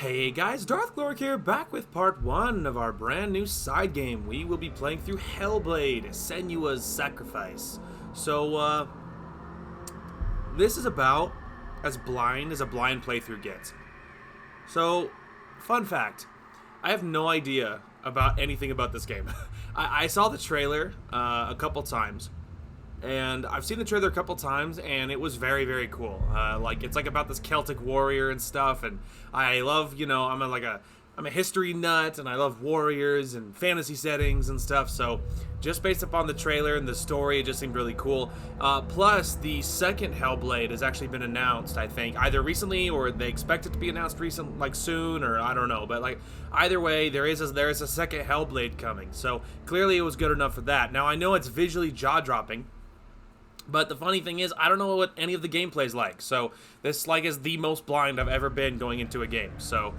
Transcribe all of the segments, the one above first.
Hey guys, Darth Gloric here, back with part 1 of our brand new side game. We will be playing through Hellblade, Senua's Sacrifice. So, this is about as blind as a blind playthrough gets. So, fun fact, I have no idea about anything about this game. I saw the trailer a couple times, and I've seen the trailer a couple times, and it was very, very cool. It's like about this Celtic warrior and stuff, and I love, I'm a history nut, and I love warriors and fantasy settings and stuff, so just based upon the trailer and the story, it just seemed really cool. Plus, the second Hellblade has actually been announced, I think, either recently or they expect it to be announced soon, or I don't know, but either way, there is a second Hellblade coming, so clearly it was good enough for that. Now, I know it's visually jaw-dropping, but the funny thing is, I don't know what any of the gameplay's like. So this is the most blind I've ever been going into a game. So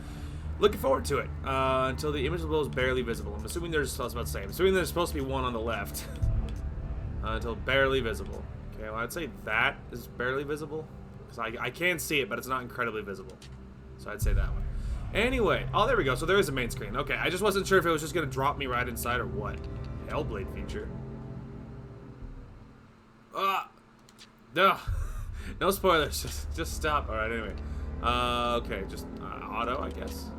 looking forward to it. Until the image below is barely visible. I'm assuming there's supposed to be one on the left. Until barely visible. Okay, well I'd say that is barely visible. Because I can see it, but it's not incredibly visible. So I'd say that one. Anyway, oh there we go. So there is a main screen. Okay, I just wasn't sure if it was just going to drop me right inside or what. Hellblade feature. No spoilers. Just stop. All right. Anyway. Okay. Just auto, I guess.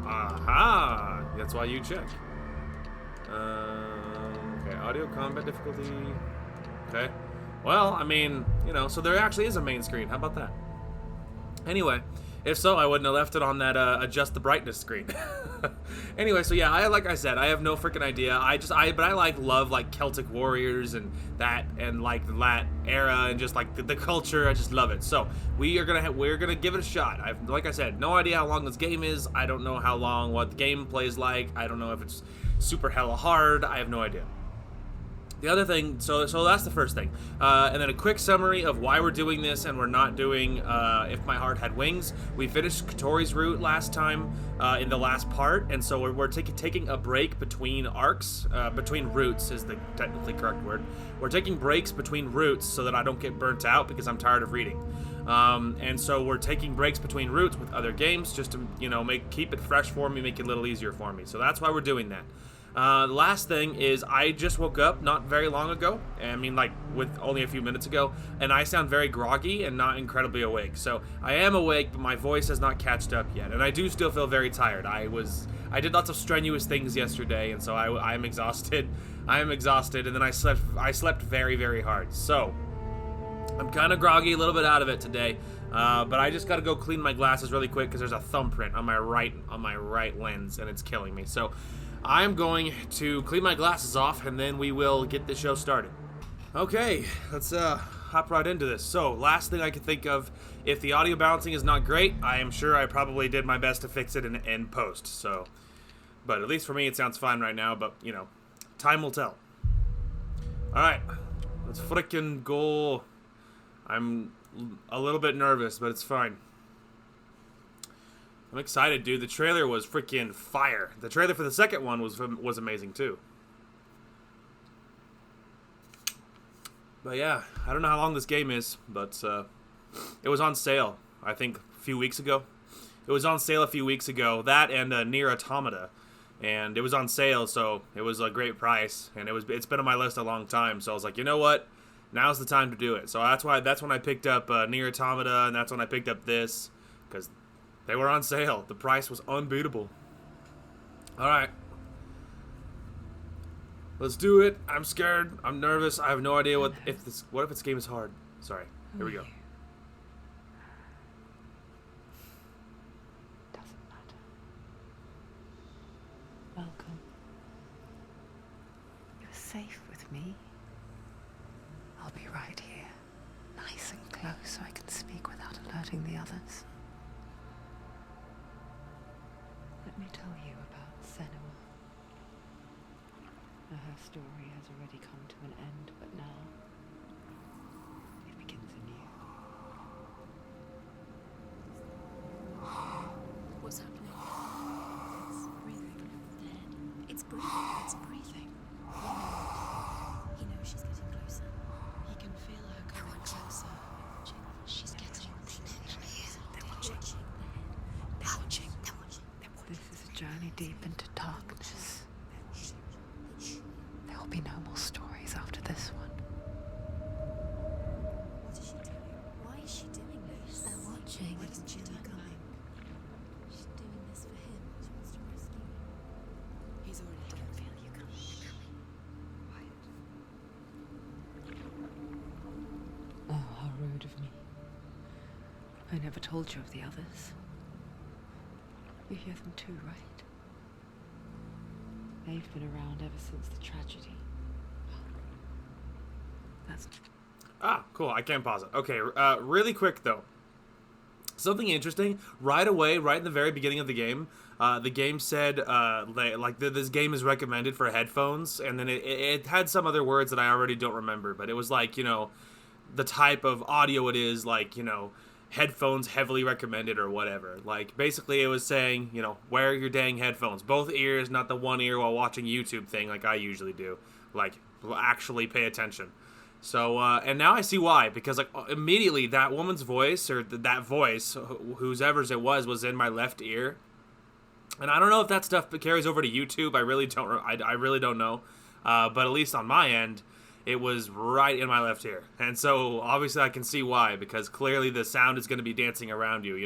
Aha. That's why you check. Okay. Audio combat difficulty. Okay. Well, I mean, so there actually is a main screen. How about that? Anyway. If so, I wouldn't have left it on that adjust the brightness screen. Anyway, so yeah, like I said, I have no freaking idea. But I love Celtic warriors and that era and just the culture. I just love it. So we're gonna give it a shot. Like I said, no idea how long this game is. I don't know what the gameplay is like. I don't know if it's super hella hard. I have no idea. The other thing, so that's the first thing, and then a quick summary of why we're doing this and we're not doing If My Heart Had Wings. We finished Katori's route last time in the last part, and so we're taking a break between arcs, between routes is the technically correct word. We're taking breaks between routes so that I don't get burnt out because I'm tired of reading. And so we're taking breaks between routes with other games just to, keep it fresh for me, make it a little easier for me. So that's why we're doing that. The last thing is I just woke up not very long ago, with only a few minutes ago, and I sound very groggy and not incredibly awake. So I am awake, but my voice has not catched up yet, and I do still feel very tired. I did lots of strenuous things yesterday, and so I am exhausted. I am exhausted, and then I slept very, very hard. So I'm kind of groggy, a little bit out of it today, but I just got to go clean my glasses really quick because there's a thumbprint on my right lens, and it's killing me. So I'm going to clean my glasses off, and then we will get the show started. Okay, let's hop right into this. So, last thing I can think of, if the audio balancing is not great, I am sure I probably did my best to fix it in post. So, but at least for me, it sounds fine right now, but, time will tell. Alright, let's frickin' go. I'm a little bit nervous, but it's fine. I'm excited, dude. The trailer was freaking fire. The trailer for the second one was amazing, too. But yeah, I don't know how long this game is, but it was on sale, I think, a few weeks ago. It was on sale a few weeks ago. That and Nier Automata. And it was on sale, so it was a great price. And it's been on my list a long time, so I was like, you know what? Now's the time to do it. So that's when I picked up Nier Automata, and that's when I picked up this, because they were on sale. The price was unbeatable. Alright. Let's do it. I'm scared. I'm nervous. I have no idea what if this game is hard. Sorry. Here we go. Doesn't matter. Welcome. You're safe with me. I'll be right here. Nice and close so I can speak without alerting the others. Let me tell you about Senua. Her story has already come to an end, but now it begins anew. What's happening? It's breathing. Dead. It's breathing. It's breathing. He knows she's getting closer. He can feel her coming closer. She's getting closer. They're watching. journey deep into darkness. There will be no more stories after this one. What is she doing? Why is she doing this? They're watching. Why doesn't she do coming? She's doing this for him. She wants to rescue him. He's already dead. I can feel you coming. Quiet. Oh, how rude of me. I never told you of the others. You hear them too, right? They've been around ever since the tragedy. That's... Ah, cool. I can pause it. Okay, really quick, though. Something interesting. Right away, right in the very beginning of the game said, this game is recommended for headphones, and then it had some other words that I already don't remember, but it was like, the type of audio it is, like, headphones heavily recommended or whatever. Like, basically it was saying, wear your dang headphones. Both ears, not the one ear while watching YouTube thing like I usually do. Like, actually pay attention. So, and now I see why. Because, like, immediately that woman's voice, or that voice, whosever's it was in my left ear. And I don't know if that stuff carries over to YouTube. I really don't know. But at least on my end, it was right in my left ear. And so, obviously, I can see why, because clearly the sound is going to be dancing around you,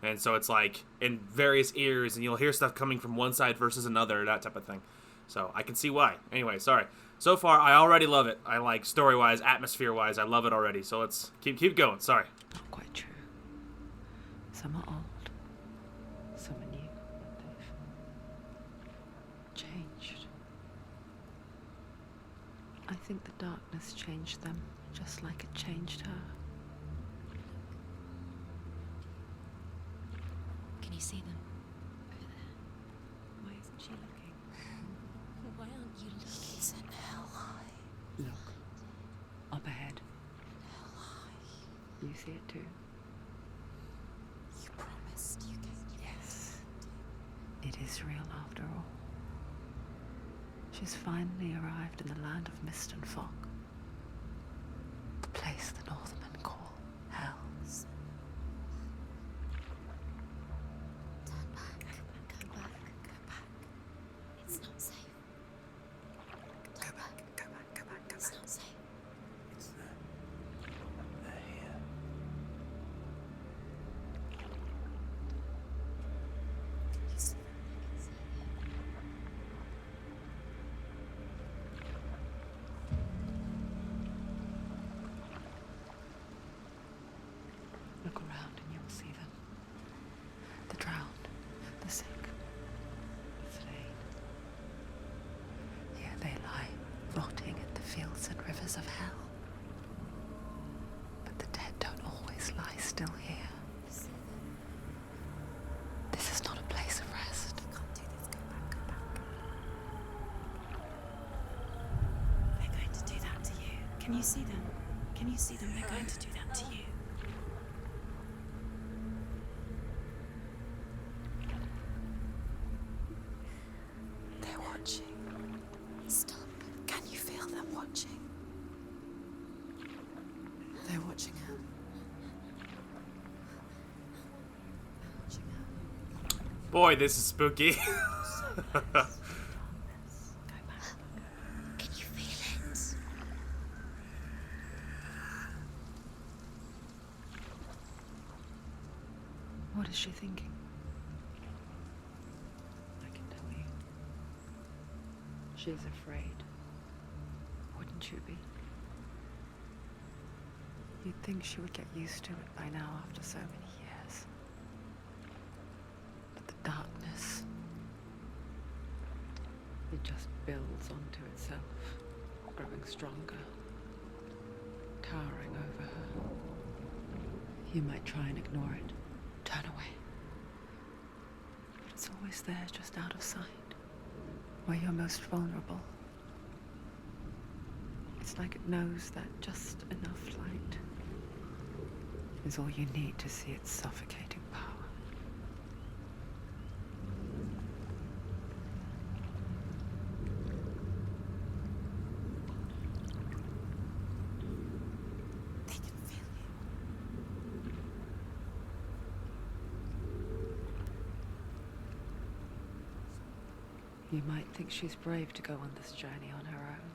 And so it's like in various ears, and you'll hear stuff coming from one side versus another, that type of thing. So, I can see why. Anyway, sorry. So far, I already love it. I like story-wise, atmosphere-wise, I love it already. So, let's keep going. Sorry. not quite true. Some are old. Some are new. They've changed. I think the darkness changed them, just like it changed her. Can you see them? Over there. Why isn't she looking? Why aren't you looking? He's in hell high. Look. Up ahead. Hell high. You see it too? You promised you came. Yes. It is real after all. She's finally arrived in the land of mist and fog. The place the Northmen call Hell. Turn back. Go back. It's not safe. Go back. It's not safe. It's them. They're here. You see them? Look around and you will see them. The drowned, the sick, the slain. Here they lie, rotting in the fields and rivers of hell. But the dead don't always lie still here. This is not a place of rest. You can't do this. Go back. They're going to do that to you. Can you see them? Can you see them? They're going to do that to you. They're watching. Stop. Can you feel them watching? They're watching her. Watching her. Boy, this is spooky. Go back. Can you feel it? What is she thinking? I can tell you. She's afraid. Wouldn't you be? You'd think she would get used to it by now after so many years. But the darkness, it just builds onto itself, growing stronger, towering over her. You might try and ignore it, turn away. But it's always there, just out of sight, where you're most vulnerable. It's like it knows that just enough light is all you need to see its suffocating power. They can feel you. You might think she's brave to go on this journey on her own,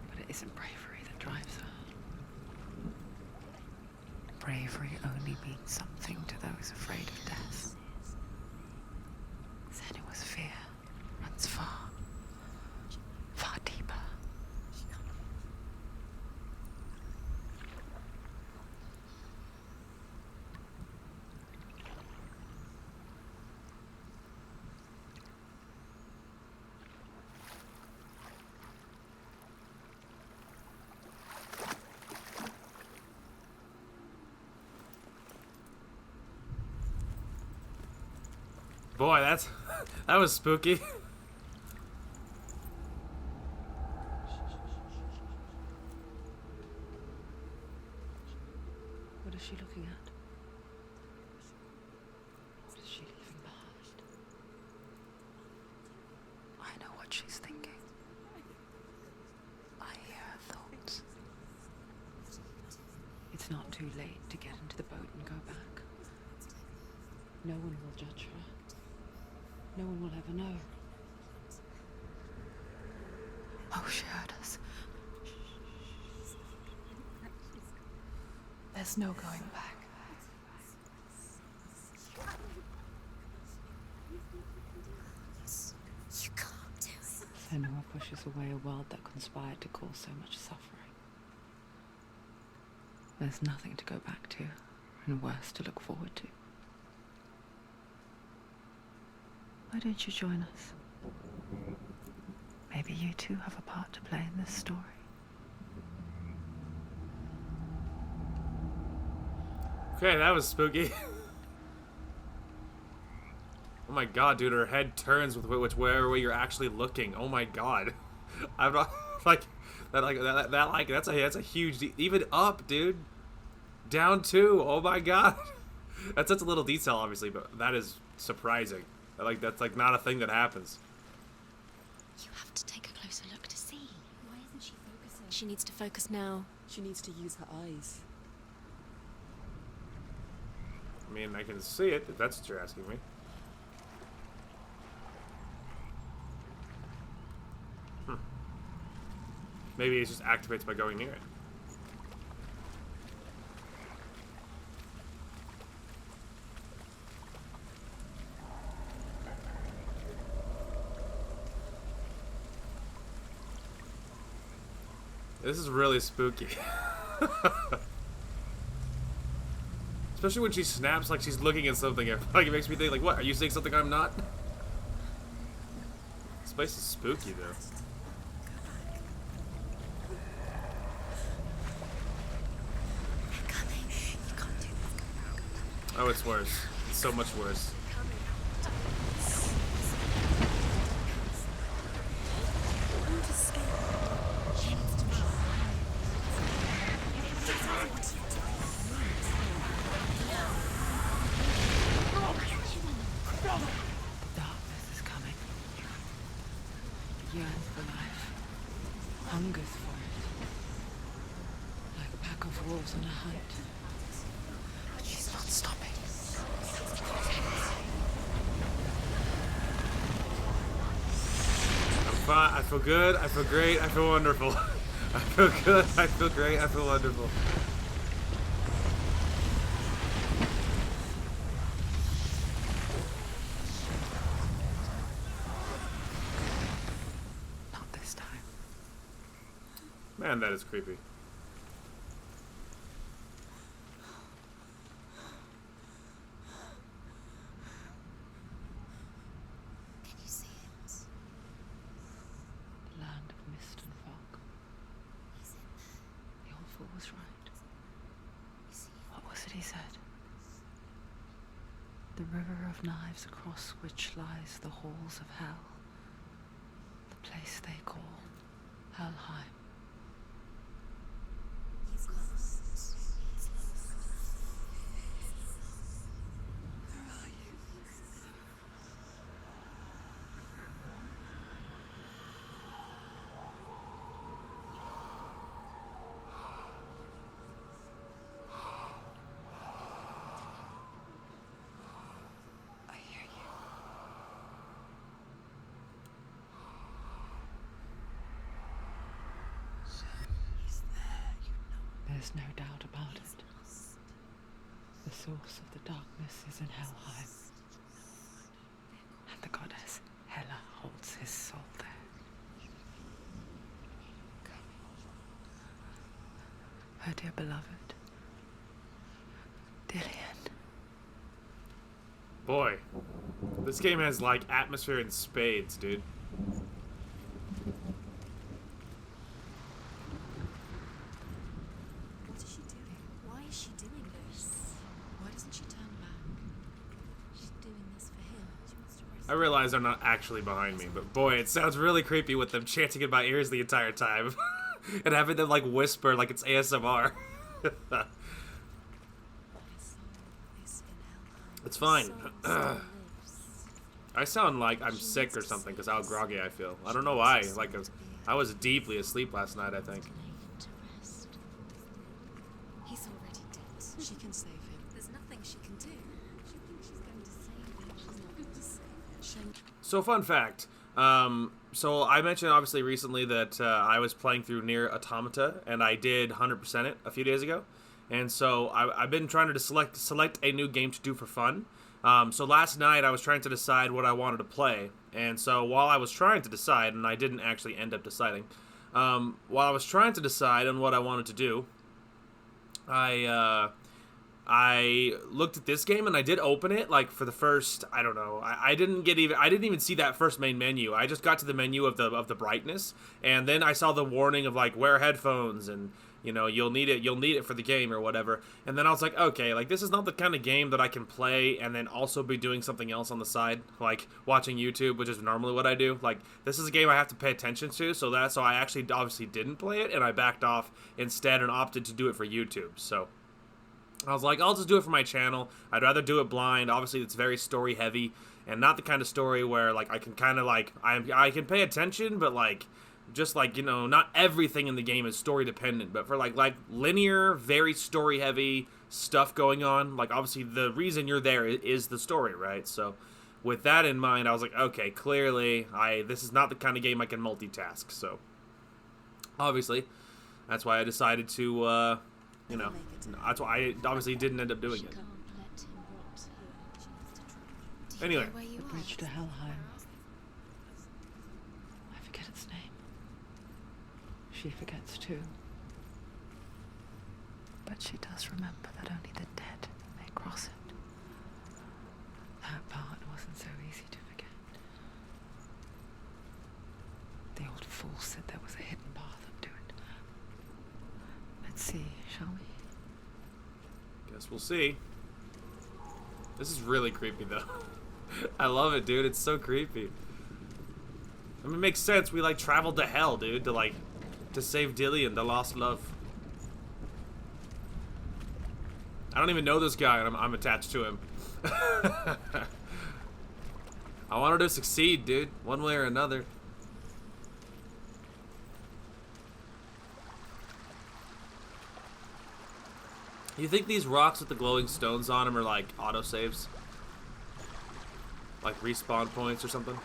but it isn't bravery that drives her. Bravery only means something to those afraid of death. Senua's fear runs far, far deeper. Boy, that was spooky. What is she looking at? What is she leaving behind? I know what she's thinking. I hear her thoughts. It's not too late to get into the boat and go back. No one will judge her. No one will ever know. Oh, she heard us. There's no going back. You can't do it. Senua pushes away a world that conspired to cause so much suffering. There's nothing to go back to, and worse to look forward to. Why don't you join us? Maybe you too have a part to play in this story. Okay, that was spooky. Oh my god, dude, her head turns with wherever way you're actually looking. Oh my god. I'm not that's a huge even up, dude. Down too. Oh my god. That's such a little detail, obviously, but that is surprising. That's like not a thing that happens. You have to take a closer look to see. Why isn't she focusing? She needs to focus now. She needs to use her eyes. I mean, I can see it, if that's what you're asking me. Maybe it just activates by going near it. This is really spooky. Especially when she snaps like she's looking at something. Like, it makes me think, like, what? Are you seeing something I'm not? This place is spooky, though. Oh, it's worse. It's so much worse. Darkness is coming. Yearns for life. Hungers for it. Like a pack of wolves on a hunt. But she's not stopping. I'm fine. I feel good. I feel great. I feel wonderful. I feel good. I feel great. I feel wonderful. Not this time. Man, that is creepy. Can you see it? The land of mist and fog. He's in there. The old fool was right. Is he? What was it he said? The river of knives across which lies the halls of hell. The place they call Helheim. He's lost. He's lost. Where are you? I hear you. There's no doubt about it. The source of the darkness is in Helheim. And the goddess Hela holds his soul there. Her dear beloved, Dillion. Boy, this game has like atmosphere in spades, dude. What is she doing? Why is she doing this? Why doesn't she turn back? She's doing this for him. She wants to rescue I realize they're not actually behind me, but boy, it sounds really creepy with them chanting in my ears the entire time. And having them like whisper like it's ASMR. It's fine. I sound like I'm sick or something because how groggy I feel. I don't know why. Like I was deeply asleep last night, I think. He's already dead. She can save him. There's nothing she can do. She thinks she's going to save him. She's not going to save him. So fun fact. So I mentioned obviously recently that I was playing through Nier Automata and I did 100% it a few days ago. And so I've been trying to select a new game to do for fun. So last night I was trying to decide what I wanted to play. And so while I was trying to decide, and I didn't actually end up deciding, while I was trying to decide on what I wanted to do, I looked at this game and I did open it like for the first, I don't know, I didn't even see that first main menu. I just got to the menu of the brightness, and then I saw the warning of like wear headphones and you'll need it for the game or whatever. And then I was like, okay, like this is not the kind of game that I can play and then also be doing something else on the side, like watching YouTube, which is normally what I do. Like this is a game I have to pay attention to, so I actually obviously didn't play it and I backed off instead and opted to do it for YouTube. So I was like, I'll just do it for my channel. I'd rather do it blind. Obviously, it's very story heavy and not the kind of story where like I can kind of like I can pay attention, but like just like not everything in the game is story dependent. But for like linear, very story heavy stuff going on, like obviously the reason you're there is the story, right? So with that in mind, I was like, okay, clearly this is not the kind of game I can multitask. So obviously, that's why I decided to. That's why I obviously didn't end up doing it. Anyway. The bridge to Helheim. I forget its name. She forgets too. But she does remember that only the dead may cross it. That part wasn't so easy to forget. The old fool said there was a hidden path up to it. Let's see, shall we? Guess we'll see. This is really creepy though. I love it, dude. It's so creepy. I mean, it makes sense. We like traveled to hell, dude, to save Dillion, the lost love. I don't even know this guy, and I'm attached to him. I want her to succeed, dude, one way or another. You think these rocks with the glowing stones on them are like autosaves? Like respawn points or something?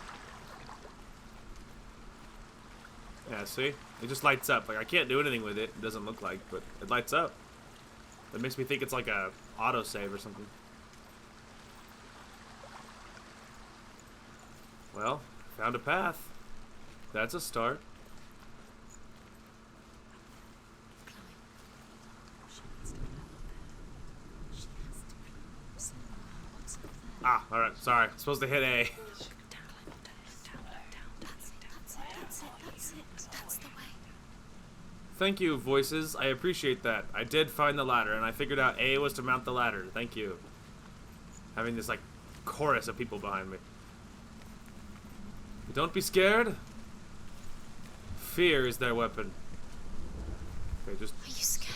Yeah, see? It just lights up. Like, I can't do anything with it. It doesn't look like, but it lights up. That makes me think it's like a autosave or something. Well, found a path. That's a start. Ah, alright, sorry. Supposed to hit A. That's the way. Thank you, voices. I appreciate that. I did find the ladder, and I figured out A was to mount the ladder. Thank you. Having this, like, chorus of people behind me. Don't be scared. Fear is their weapon. Okay, just Are you scared?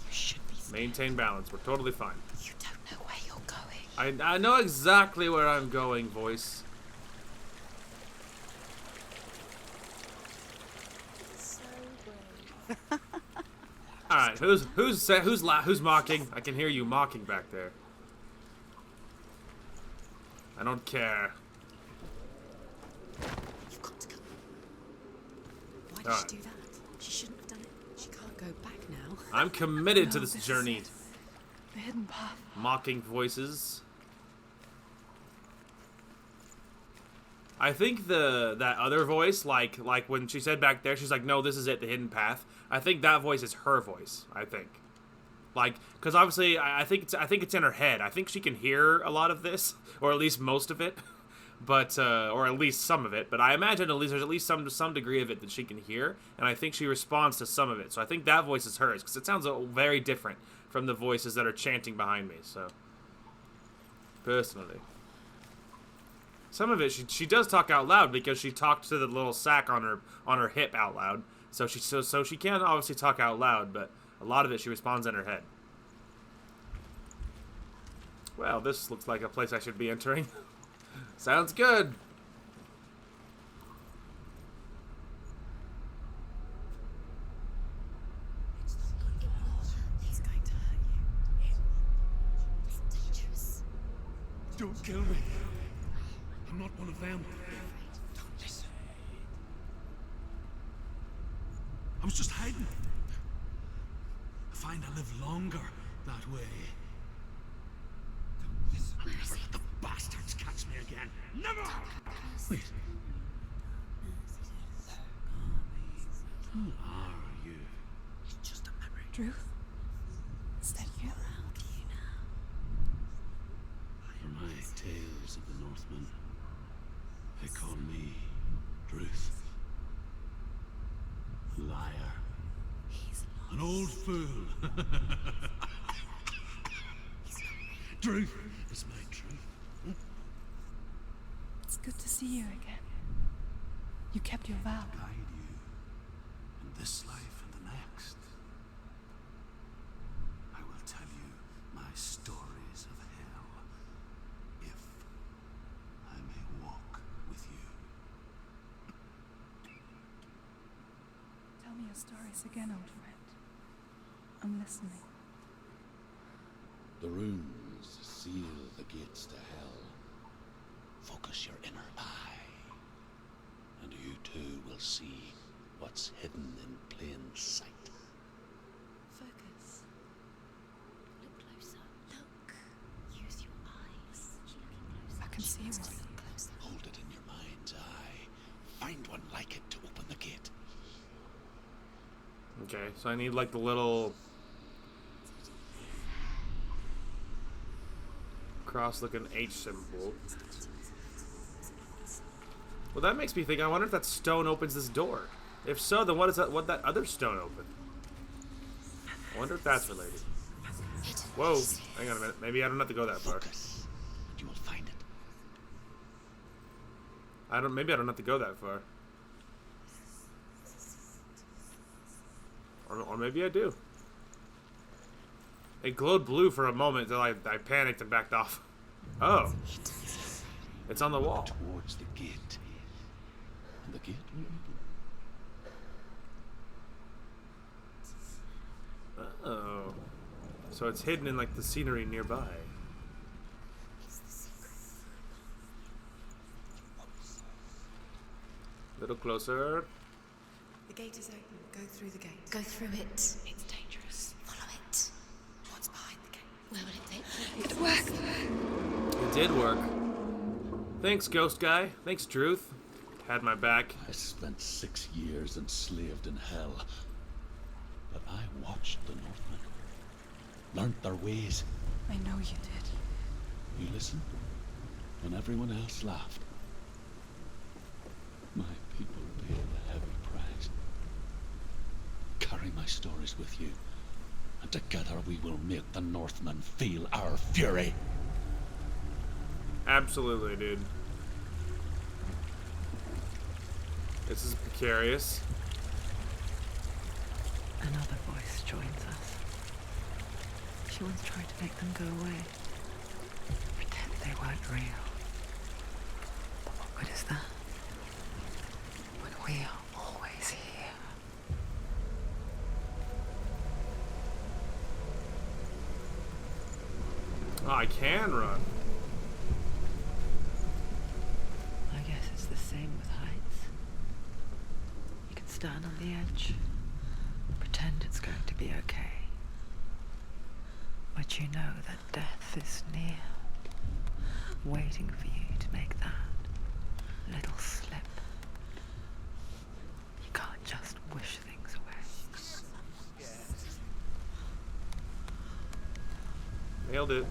You should be scared. maintain balance. We're totally fine. You don't know where you're going. I know exactly where I'm going, voice. So brave. All right, who's mocking? I can hear you mocking back there. I don't care. You've got to go. Why did Alright. she do that? She shouldn't have done it. She can't go back now. I'm committed to No, this is journey. it. The hidden path. Mocking voices. I think that other voice, like when she said back there, she's like, "No, this is it, the hidden path." I think that voice is her voice. I think, like, because obviously, I think it's in her head. I think she can hear a lot of this, or at least most of it, but or at least some of it. But I imagine at least there's at least some degree of it that she can hear, and I think she responds to some of it. So I think that voice is hers because it sounds very different from the voices that are chanting behind me. So personally. Some of it, she does talk out loud because she talked to the little sack on her hip out loud. So she can obviously talk out loud, but a lot of it she responds in her head. Well, this looks like a place I should be entering. Sounds good. He's going to hurt you. It's dangerous. Don't kill me. I'm not one of them. Don't listen. I was just hiding. I find I live longer that way. I'll never let the bastards catch me again. Never! Wait. Who are you? It's just a memory. Druth? Is that you? Around you now. For my tales of the Northmen, they call me Druth. Liar. He's An old fool. Druth is my truth. It's good to see you again. You kept your vow. Guide you in this life and the next. I will tell you my stories of hell, if I may walk with you. Tell me your stories again, old friend. I'm listening. The runes seal the gates to hell. Focus your inner eye, and you too will see what's hidden in plain sight. focus. Look closer. Look. Use your eyes. She's looking closer. I can see She wants one. to look closer. Hold it in your mind's eye. Find one like it to open the gate. Okay, so I need like the little cross-looking H symbol. Well, that makes me think. I wonder if that stone opens this door. If so, then what is that? What that other stone open? I wonder if that's related. Whoa! Hang on a minute. Maybe I don't have to go that far. Focus, and you will find it. Maybe I don't have to go that far. Or maybe I do. It glowed blue for a moment until I panicked and backed off. Oh. It's on the wall. Towards the gate. And the gate will open. Oh. So it's hidden in like the scenery nearby. It's the secret. A little closer. The gate is open. Go through the gate. Go through it. It's dangerous. Follow it. What's behind the gate? Where will it take you? It worked. It did work. Thanks, ghost guy. Thanks, Druth. Had my back. I spent 6 years enslaved in hell. But I watched the Northmen. Learned their ways. I know you did. You listened when everyone else laughed. My people paid a heavy price. Carry my stories with you, and together we will make the Northmen feel our fury. Absolutely, dude. This is precarious. Another voice joins us. She once tried to make them go away. Pretend they weren't real. But what good is that? When we are always here. Oh, I can run. I guess it's the same with heights. You can stand on the edge, pretend it's going to be okay. But you know that death is near, waiting for you to make that little slip. You can't just wish things away. Nailed it.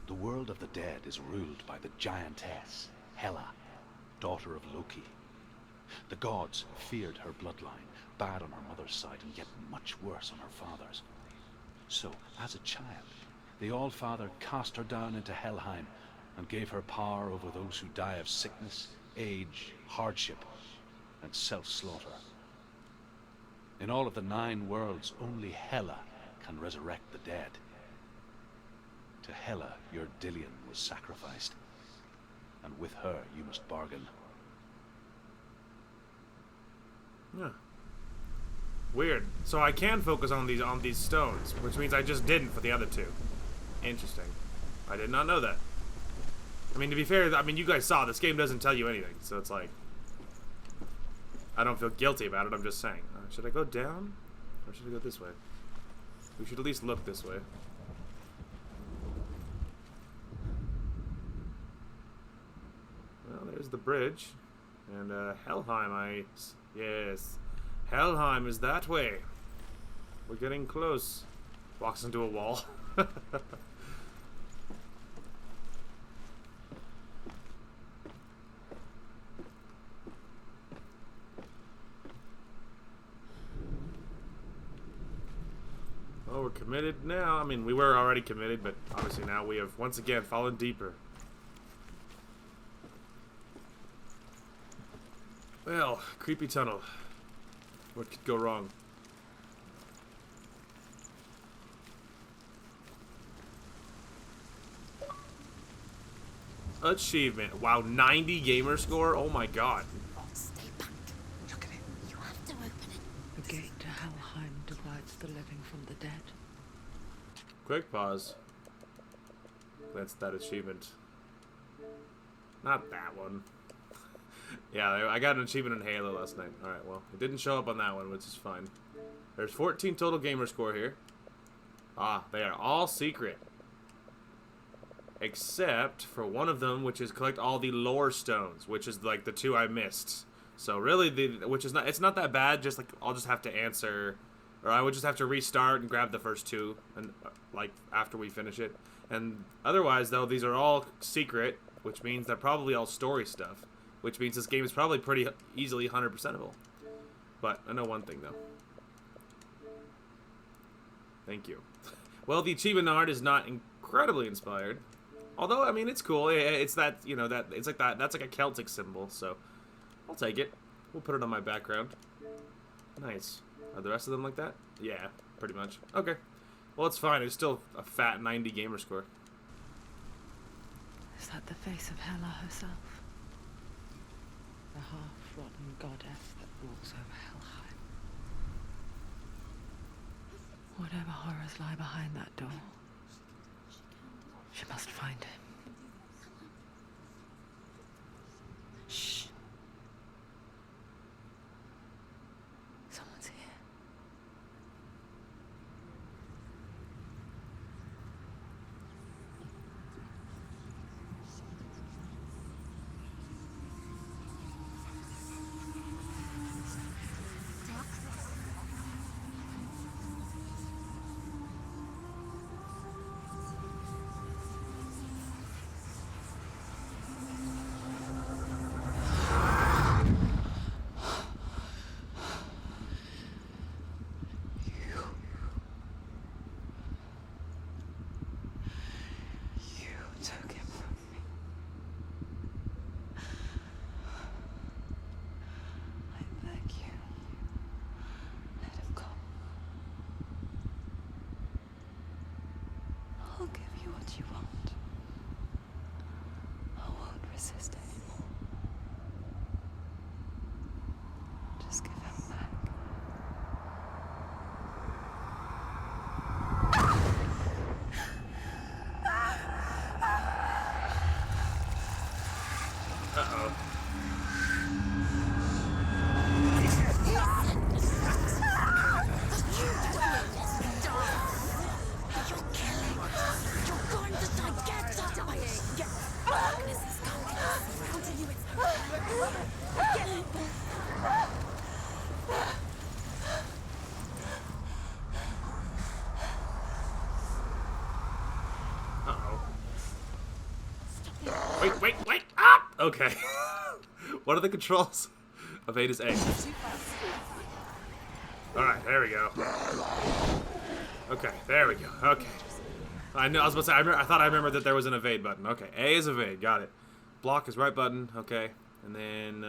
The world of the dead is ruled by the giantess, Hela, daughter of Loki. The gods feared her bloodline, bad on her mother's side and yet much worse on her father's. So, as a child, the All-Father cast her down into Helheim and gave her power over those who die of sickness, age, hardship, and self-slaughter. In all of the 9 worlds, only Hela can resurrect the dead. To Hela, your Dillion was sacrificed, and with her you must bargain. Yeah. Weird. So I can focus on these stones, which means I just didn't for the other 2. Interesting. I did not know that. I mean, to be fair, I mean, you guys saw this game doesn't tell you anything, so it's like I don't feel guilty about it. I'm just saying. Should I go down, or should I go this way? We should at least look this way. Well, there's the bridge, and Helheim. Yes, Helheim is that way. We're getting close. Walks into a wall. Oh, we're committed now. I mean, we were already committed, but obviously now we have once again fallen deeper. Well, creepy tunnel. What could go wrong? Achievement. Wow, 90 gamer score? Oh my god. Stay back. Look at it. You have to open it. The gate to Helheim divides the living from the dead. Quick pause. That's that achievement. Not that one. Yeah, I got an achievement in Halo last night. Alright, well, it didn't show up on that one, which is fine. There's 14 total gamer score here. Ah, they are all secret. Except for one of them, which is collect all the lore stones, which is like the 2 I missed. So really, it's not that bad. Just like I'll just have to answer, or I would just have to restart and grab the first 2, and like after we finish it. And otherwise, though, these are all secret, which means they're probably all story stuff. Which means this game is probably pretty easily 100%able. But I know one thing though. Thank you. Well, the achievement art is not incredibly inspired. Although, I mean, it's cool. It's that, you know, that it's like that. That's like a Celtic symbol, so I'll take it. We'll put it on my background. Nice. Are the rest of them like that? Yeah, pretty much. Okay. Well, it's fine. It's still a fat 90 gamer score. Is that the face of Hela herself? The half-rotten goddess that walks over Helheim. Whatever horrors lie behind that door, she must find him. Shh. Someone's here. I'll give you what you want. I won't resist anymore. Just give him back. Uh-oh. Wait. Ah! Okay. What are the controls? Evade is A. Alright, there we go. Okay, there we go. Okay. I know, I was about to say, I thought I remembered that there was an evade button. Okay, A is evade, got it. Block is right button, okay. And then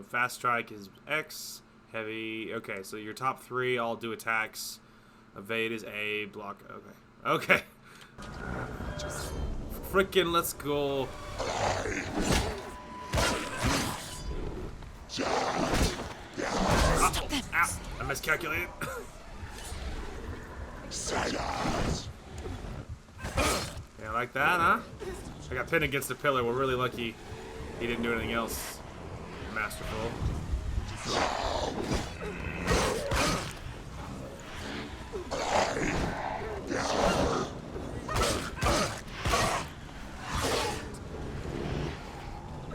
fast strike is X. Heavy, okay, so your top three all do attacks. Evade is A, block, okay. Okay. Frickin' let's go. Ow, I miscalculated. Yeah, like that, huh? I got pinned against the pillar. We're really lucky he didn't do anything else masterful.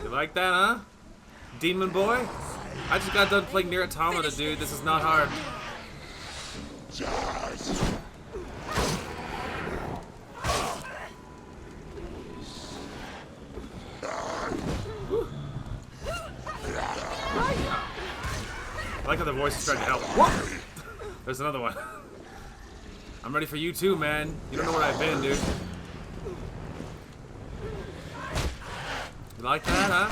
You like that, huh? Demon boy? I just got done playing Nier Automata, dude. This is not hard. I like how the voice is trying to help. Whoa! There's another one. I'm ready for you too, man. You don't know where I've been, dude. You like that, huh?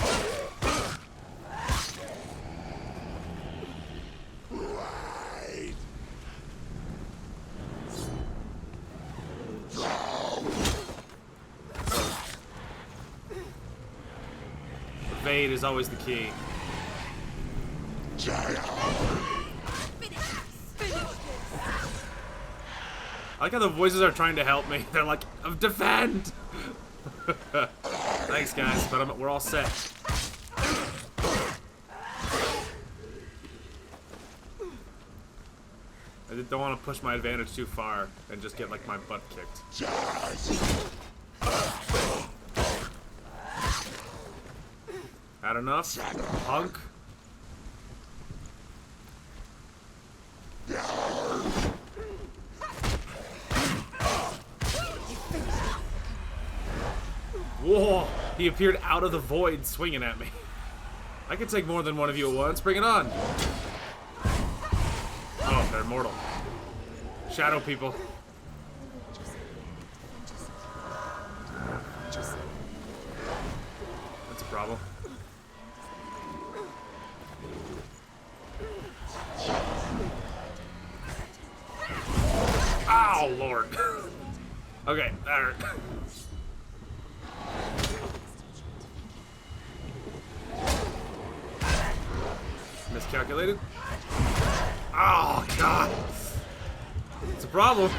Evade is always the key. I like how the voices are trying to help me. They're like, defend! Thanks, guys, but we're all set. I don't want to push my advantage too far and just get, like, my butt kicked. Had enough? Punk? Whoa! He appeared out of the void swinging at me. I can take more than one of you at once. Bring it on! Oh, they're immortal. Shadow people. That's a problem. Oh, Lord. Okay, that hurt. Miscalculated. Oh, God. It's a problem.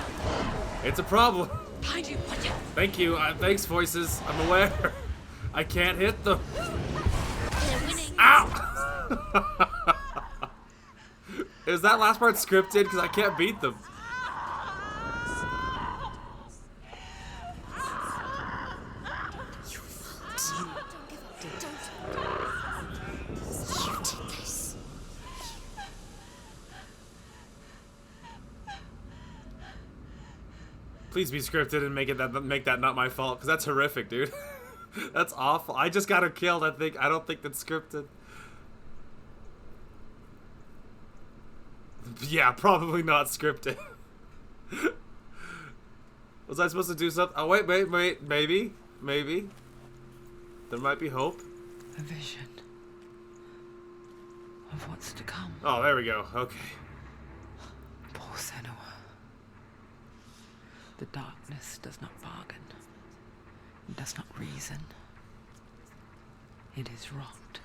It's a problem. Behind you, watch out. Thank you. Thanks, voices. I'm aware. I can't hit them. Ow! Is that last part scripted? Because I can't beat them. Please be scripted and make that not my fault, because that's horrific, dude. That's awful. I just got her killed. I don't think that's scripted. Yeah, probably not scripted. Was I supposed to do something? Oh wait, maybe. There might be hope. A vision of what's to come. Oh, there we go. Okay. Poor Senua. The darkness does not bargain. It does not reason. It is rot.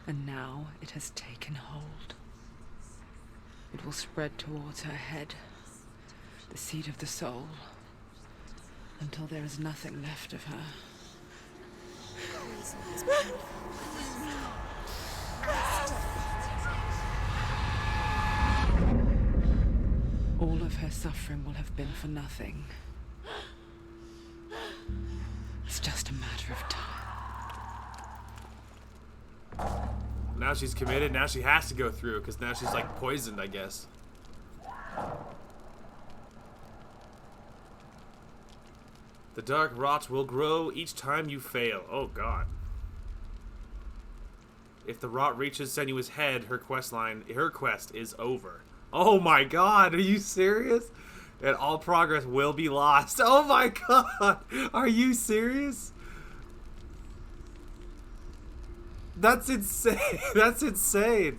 And now it has taken hold. It will spread towards her head, the seat of the soul, until there is nothing left of her. All of her suffering will have been for nothing. It's just a matter of time. Now she's committed. Now she has to go through, because now she's like poisoned, I guess. The dark rot will grow each time you fail. Oh god. If the rot reaches Senua's head, her quest is over. Oh my god, are you serious? And all progress will be lost. Oh my god, are you serious? That's insane. That's insane.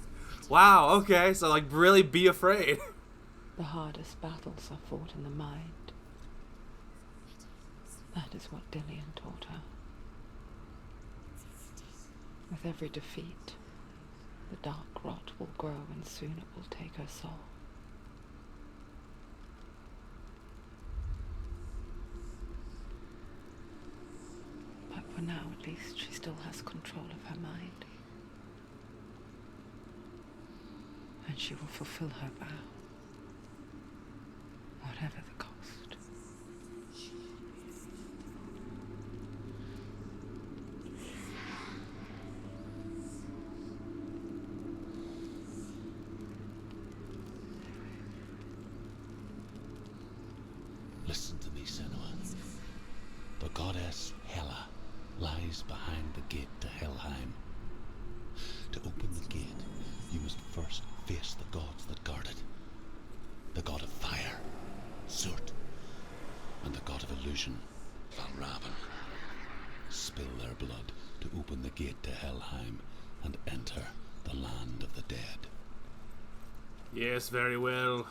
Wow, okay, so like really be afraid. The hardest battles are fought in the mind. That is what Dillion taught her. With every defeat, the dark rot will grow and soon it will take her soul. But for now, at least, she still has control of her mind. And she will fulfill her vow, whatever the cost. Listen to me, Senua. The goddess Hela lies behind the gate to Helheim. To open the gate, you must first face the gods that guard it. The god of fire, Surt, and the god of illusion, Valravan. Spill their blood to open the gate to Helheim and enter the land of the dead. Yes, very well.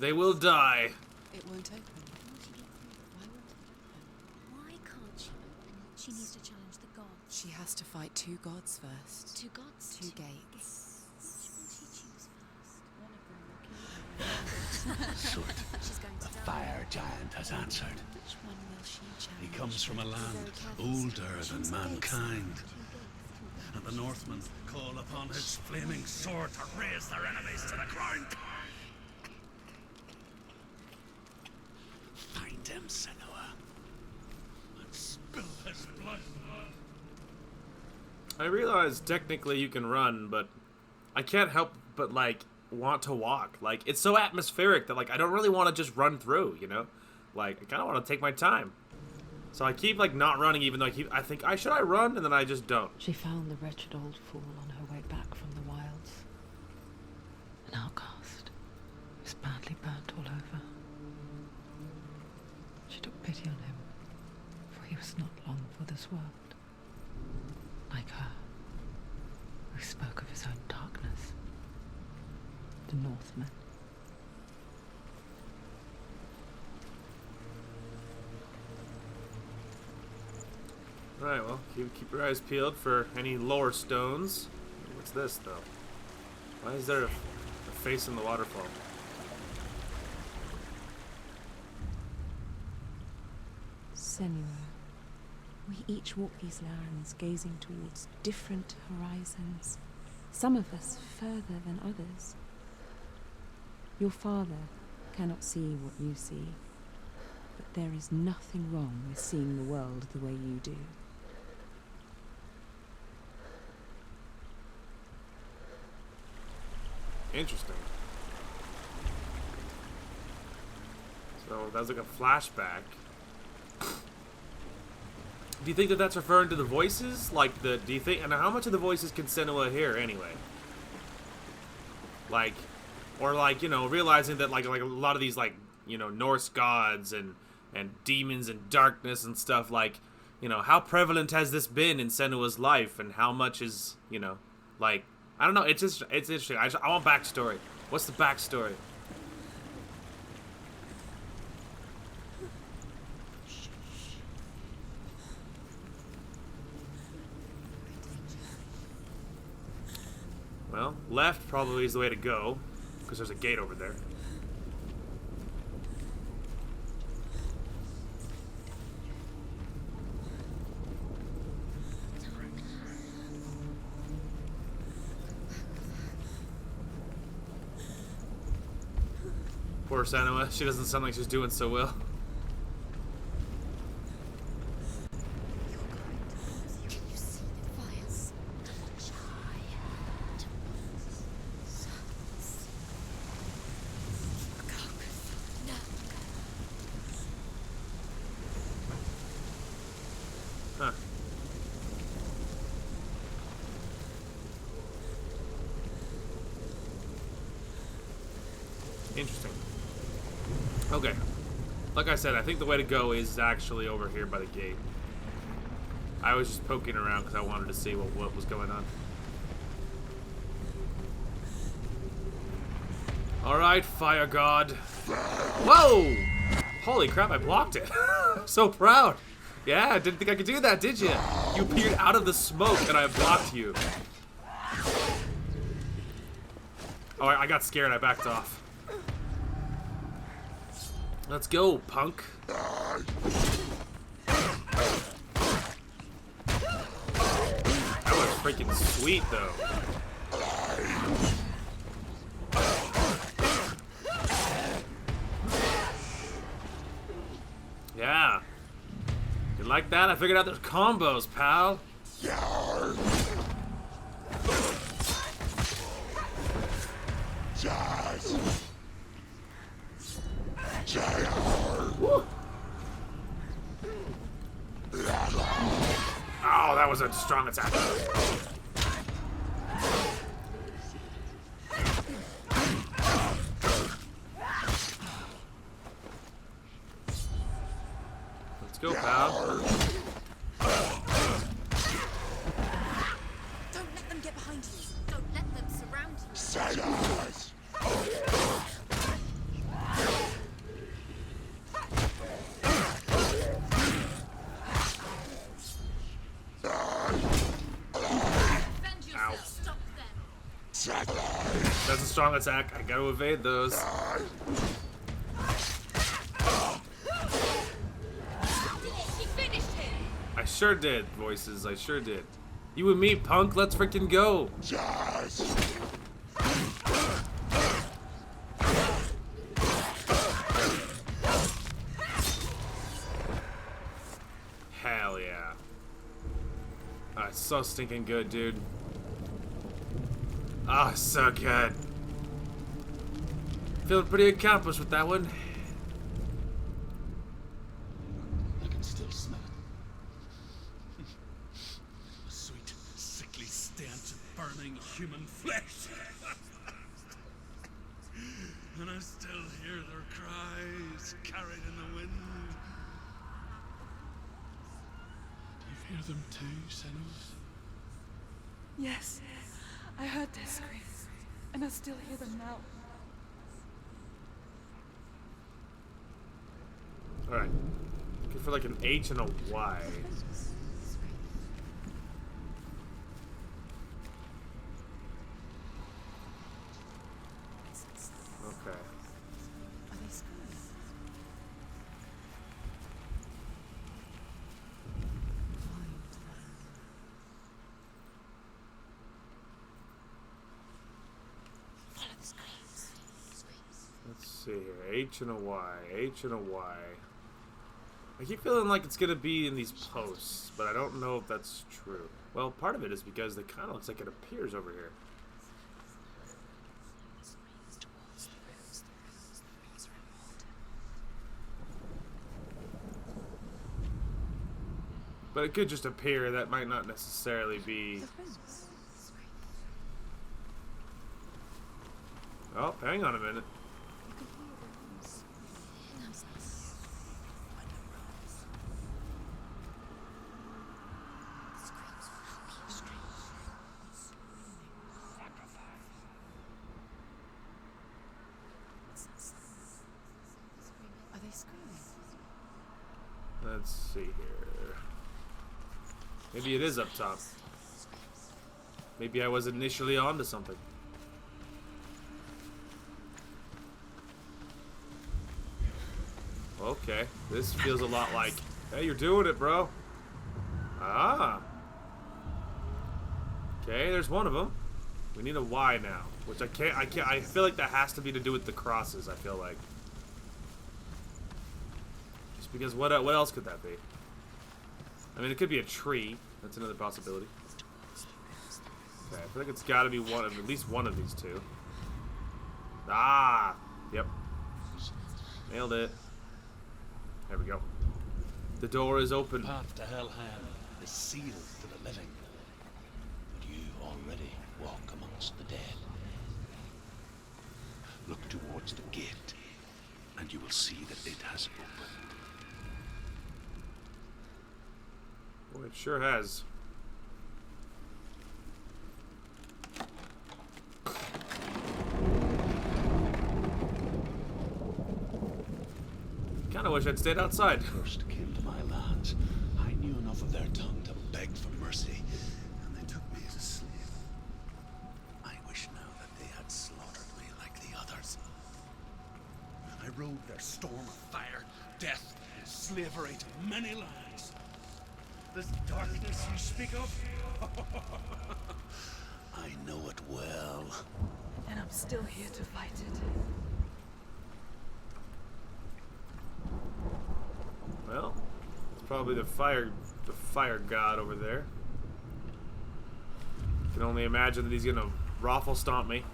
They will die. It won't open. Why can't she open it? She needs to challenge the gods. She has to fight 2 gods first. 2 gods? 2 gates. Which will she choose first? Surt, She's going to the die. fire giant, has answered. Which one will she challenge? He comes from a land Very careful. older than Choose mankind. gates. 2 gates. And the Northmen call upon his flaming sword to raise their enemies to the ground. Find him, Senua, and spill his blood. I realize technically you can run, but I can't help but like want to walk. Like it's so atmospheric that like I don't really want to just run through, you know? Like I kind of want to take my time. So I keep like not running, even though I think should I run, and then I just don't. She found the wretched old fool on her way back from the wilds. An outcast. He was badly burnt all over. She took pity on him, for he was not long for this world. Like her, who spoke of his own darkness. The Northmen. Alright, well, keep your eyes peeled for any lore stones. What's this, though? Why is there a face in the waterfall? Senua, we each walk these lands gazing towards different horizons, some of us further than others. Your father cannot see what you see, but there is nothing wrong with seeing the world the way you do. Interesting. So that was like a flashback. Do you think that that's referring to the voices? Like do you think, and how much of the voices can Senua hear anyway? Like, or like, you know, realizing that like a lot of these like, you know, Norse gods and demons and darkness and stuff, like, you know, how prevalent has this been in Senua's life, and how much is, you know, like, I don't know, it's interesting. I want backstory. What's the backstory? Well, left probably is the way to go, because there's a gate over there. Poor Senua, she doesn't sound like she's doing so well. Can you see the fires? Okay. Like I said, I think the way to go is actually over here by the gate. I was just poking around because I wanted to see what was going on. Alright, fire god. Whoa! Holy crap, I blocked it. So proud. Yeah, didn't think I could do that, did you? You appeared out of the smoke and I blocked you. Oh, I got scared, I backed off. Let's go, punk. That was freaking sweet, though. Yeah. You like that? I figured out there's combos, pal. Woo. Oh, that was a strong attack. Let's go, pal. Don't let them get behind you. Don't let them surround you. Defend yourself. Stop them. That's a strong attack. I gotta evade those. She finished him. I sure did, voices. I sure did. You and me, punk. Let's freaking go. Hell yeah. Oh, it's so stinking good, dude. Oh, it's so good. Feeling pretty accomplished with that one. I can still smell it. The sweet, sickly stench of burning human flesh. And I still hear their cries carried in the wind. Do you hear them too, Senua? Yes, I heard their screams, and I still hear them now. Alright. Looking for like an H and a Y. Okay. Are they screaming? Follow the screams. Let's see here. H and a Y. H and a Y. I keep feeling like it's gonna be in these posts, but I don't know if that's true. Well, part of it is because it kind of looks like it appears over here. But it could just appear. That might not necessarily be. Oh, hang on a minute. Are they screaming? Let's see here. Maybe it is up top. Maybe I was initially onto something. Okay, this feels a lot like, hey, you're doing it, bro. Ah. Okay, there's one of them. We need a Y now, which I can't. I feel like that has to be to do with the crosses. I feel like. Just because what else could that be? I mean, it could be a tree. That's another possibility. Okay, I feel like it's got to be one of at least one of these two. Ah, yep, nailed it. There we go. The door is open. The path to Hellham is sealed to the living, but you already walk amongst the dead. Look towards the gate, and and you will see that it has opened. Boy, it sure has. Kinda wish I'd stayed outside. First came to my lands, I knew enough of their tongue to beg for mercy, and they took me as a slave. I wish now that they had slaughtered me like the others. I rode their storm of fire, death, and slavery to many lands. This darkness you speak of? I know it well. And I'm still here to fight it. Well, it's probably the fire god over there. I can only imagine that he's gonna raffle stomp me.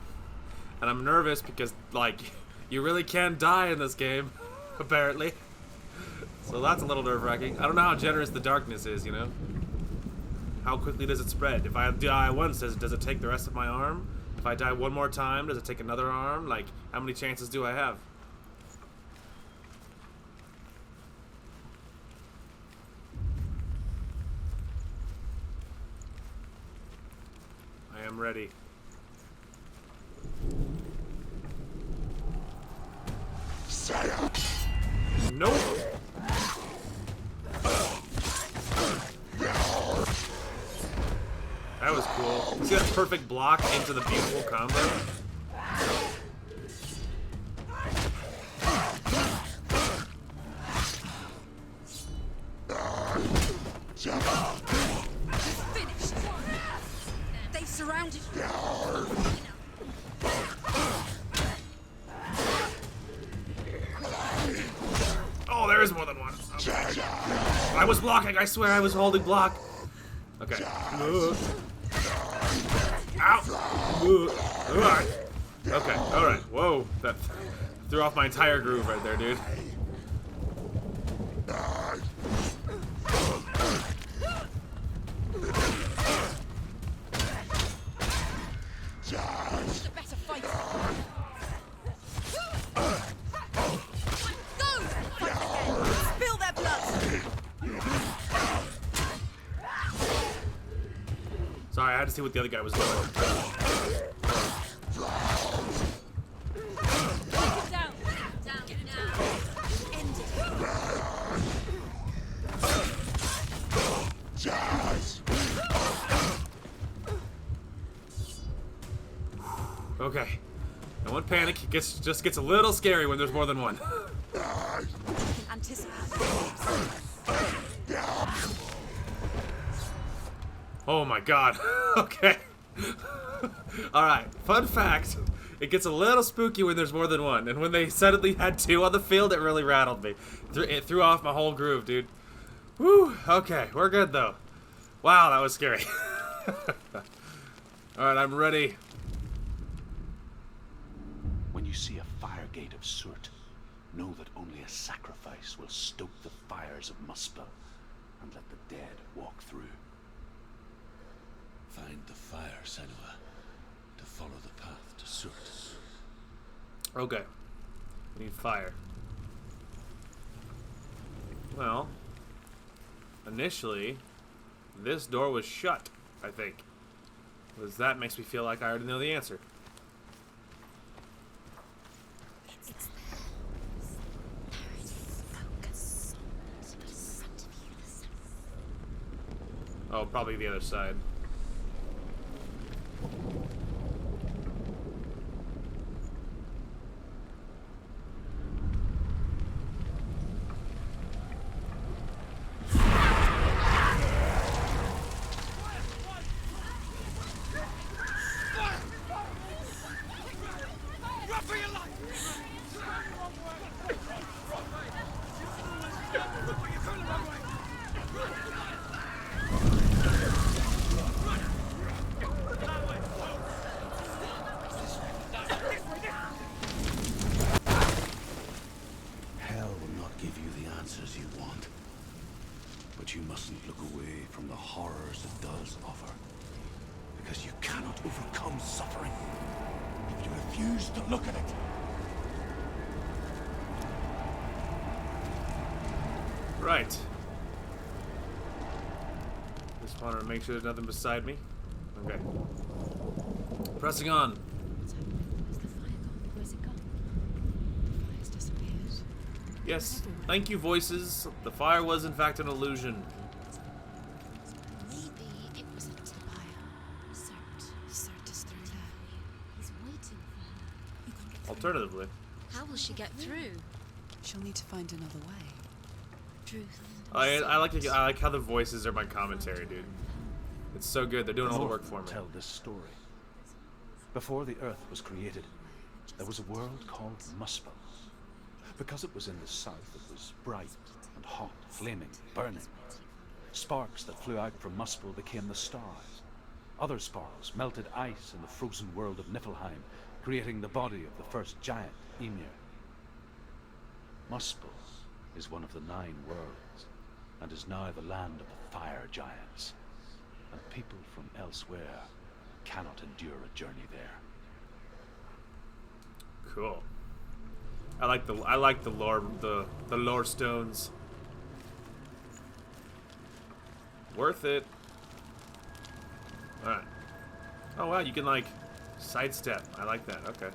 And I'm nervous because, like, you really can die in this game, apparently. So that's a little nerve-wracking. I don't know how generous the darkness is, you know? How quickly does it spread? If I die once, does it take the rest of my arm? If I die one more time, does it take another arm? Like, how many chances do I have? I am ready. Nope. That was cool. See that perfect block into the beautiful combo? Finished. They surrounded you. Oh, there is more than one. Okay. I was blocking. I swear I was holding block. Okay. Ow. Alright. Okay, alright. Whoa. That threw off my entire groove right there, dude. The better fight. Go! Fight again. Spill their blood. Sorry, I had to see what the other guy was doing. Down. Down. End it. Okay. No one panic. It just gets a little scary when there's more than one. Anticipate. Oh my god. Okay. Alright, fun fact. It gets a little spooky when there's more than one. And when they suddenly had two on the field, it really rattled me. It threw off my whole groove, dude. Whew. Okay, we're good though. Wow, that was scary. Alright, I'm ready. When you see a fire gate of Surt, know that only a sacrifice will stoke the fires of Muspel and let the dead walk through. Find the fire, Senua, to follow the path to Surt. Okay. We need fire. Well, initially, this door was shut, I think. Because that makes me feel like I already know the answer. Oh, probably the other side. Hell will not give you the answers you want. But you mustn't look away from the horrors it does offer. Because you cannot overcome suffering if you refuse to look at it. Right. Just want to make sure there's nothing beside me. Okay. Pressing on. What's happening? Where's the fire gone? Where's it gone? The fire's disappeared. Yes. Thank you, voices. The fire was in fact an illusion. Maybe it was a Tobiah. Cert is through there. He's waiting for her. You can't get through. Alternatively. How will she get through? She'll need to find another way. Truth. I like how the voices are my commentary, dude. It's so good. They're doing all the work for me. Tell this story. Before the earth was created, there was a world called Muspel. Because it was in the south, it was bright and hot, flaming, burning. Sparks that flew out from Muspel became the stars. Other sparks melted ice in the frozen world of Niflheim, creating the body of the first giant, Ymir. Muspel is one of the 9 worlds, and is now the land of the fire giants. And people from elsewhere cannot endure a journey there. Cool. I like the lore the lore stones. Worth it. Alright. Oh wow, you can like sidestep. I like that. Okay.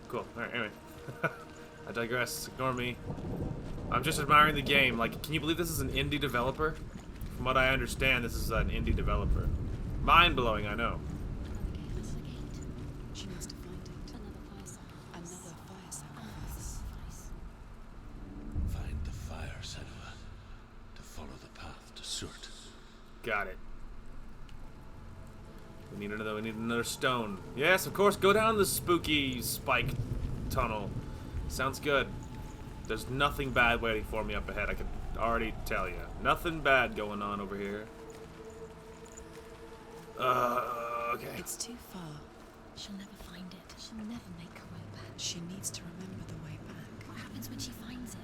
Cool. Alright, anyway. I digress. Ignore me. I'm just admiring the game. Like, can you believe this is an indie developer? From what I understand, this is an indie developer. Mind-blowing, I know. She needs to find it. Another fire sacrifice. Find the fire, Senua, to follow the path to Surt. Got it. We need another stone. Yes, of course, go down the spooky spike tunnel. Sounds good. There's nothing bad waiting for me up ahead, I can already tell you. Nothing bad going on over here. Okay. It's too far. She'll never find it. She'll never make her way back. She needs to remember the way back. What happens when she finds it?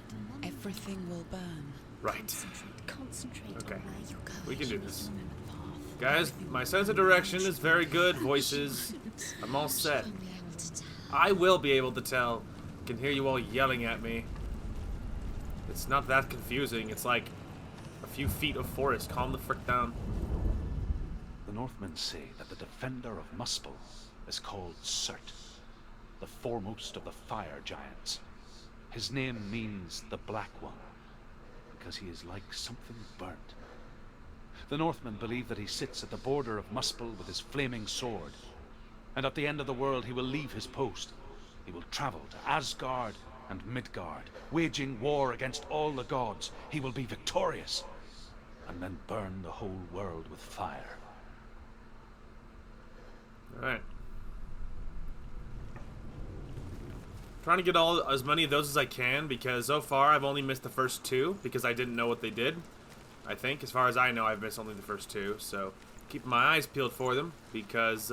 Everything will burn. Right. Concentrate Okay. on where you're going. We can do this. Remember the path. Guys, my sense of direction is very good, voices. I'm all set. She'll be able to tell. I will be able to tell. I can hear you all yelling at me. It's not that confusing. It's like a few feet of forest. Calm the frick down. The Northmen say that the defender of Muspel is called Surt, the foremost of the fire giants. His name means the Black One, because he is like something burnt. The Northmen believe that he sits at the border of Muspel with his flaming sword, and at the end of the world he will leave his post. He will travel to Asgard and Midgard, waging war against all the gods. He will be victorious, and then burn the whole world with fire. Alright. Trying to get as many of those as I can, because so far I've only missed the first 2, because I didn't know what they did. I think, as far as I know, I've missed only the first 2, so keep my eyes peeled for them, because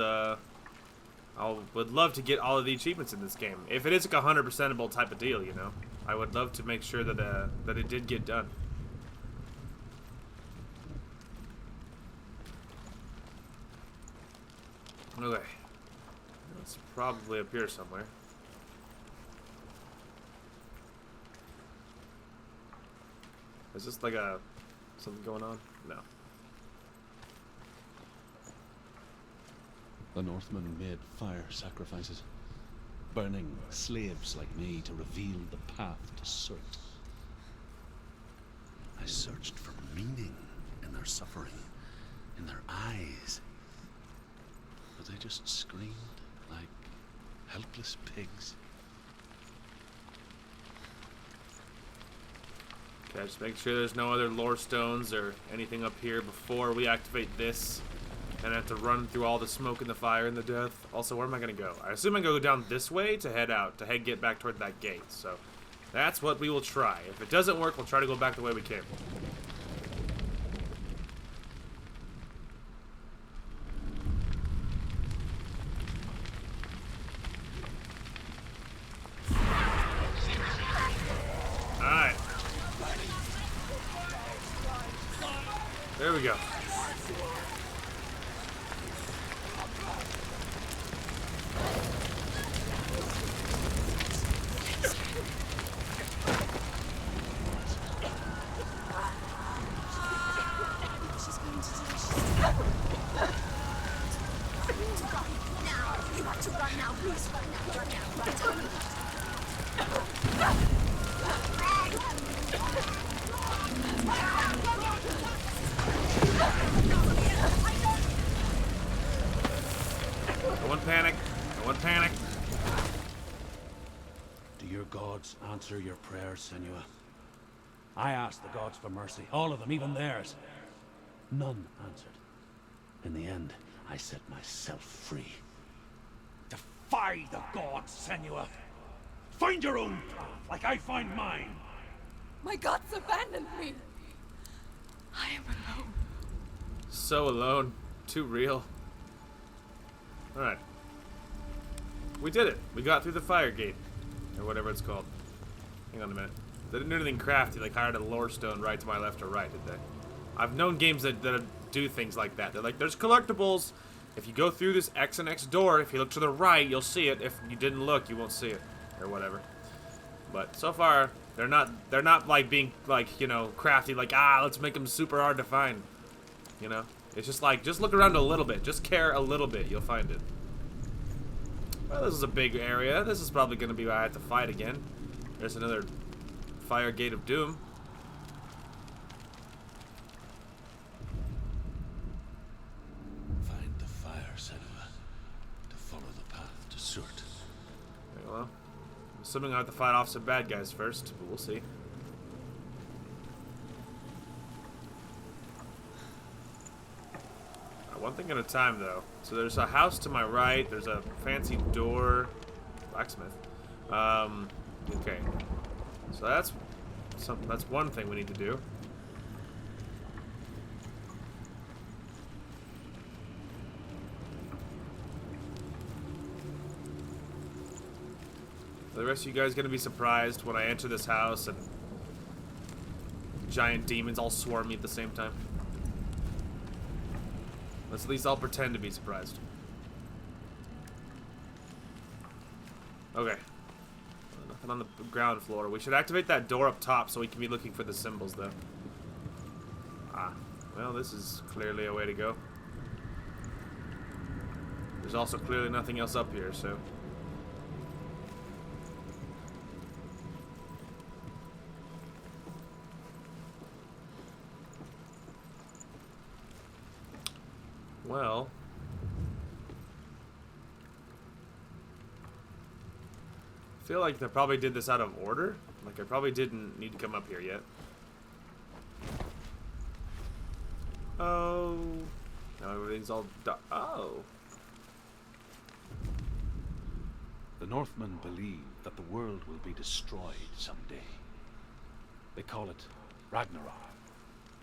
would love to get all of the achievements in this game. If it is like a 100%able type of deal, you know, I would love to make sure that that it did get done. Okay, it's probably up here somewhere. Is this like something going on? No. The Northmen made fire sacrifices, burning slaves like me to reveal the path to Surt. I searched for meaning in their suffering, in their eyes, but they just screamed like helpless pigs. Okay, just make sure there's no other lore stones or anything up here before we activate this. And I have to run through all the smoke and the fire and the death. Also, where am I going to go? I assume I go down this way to head out, to get back toward that gate. So, that's what we will try. If it doesn't work, we'll try to go back the way we came. Alright. There we go. answer your prayers, Senua. I asked the gods for mercy, all of them, even theirs. None answered. In the end, I set myself free. Defy the gods, Senua! Find your own path, like I find mine! My gods abandoned me. I am alone. So alone. Too real. Alright. We did it. We got through the fire gate. Or whatever it's called. Hang on a minute. They didn't do anything crafty, like hired a lore stone right to my left or right, did they? I've known games that do things like that. They're like, there's collectibles. If you go through this X and X door, if you look to the right, you'll see it. If you didn't look, you won't see it. Or whatever. But so far, they're not like being like, you know, crafty, like, let's make them super hard to find. You know? It's just like, just look around a little bit. Just care a little bit. You'll find it. Well, this is a big area. This is probably going to be where I have to fight again. There's another fire gate of doom. Find the fire, Senua. To follow the path to Surt. Okay, well, I'm assuming I have to fight off some bad guys first, but we'll see. One thing at a time, though. So there's a house to my right. There's a fancy door. Blacksmith. Okay. So that's one thing we need to do. The rest of you guys gonna be surprised when I enter this house and giant demons all swarm me at the same time. At least I'll pretend to be surprised. Okay. Nothing on the ground floor. We should activate that door up top so we can be looking for the symbols, though. Well, this is clearly a way to go. There's also clearly nothing else up here, so... Well... I feel like they probably did this out of order. Like, I probably didn't need to come up here yet. Oh... Now everything's all... Oh... The Northmen believe that the world will be destroyed someday. They call it Ragnarok,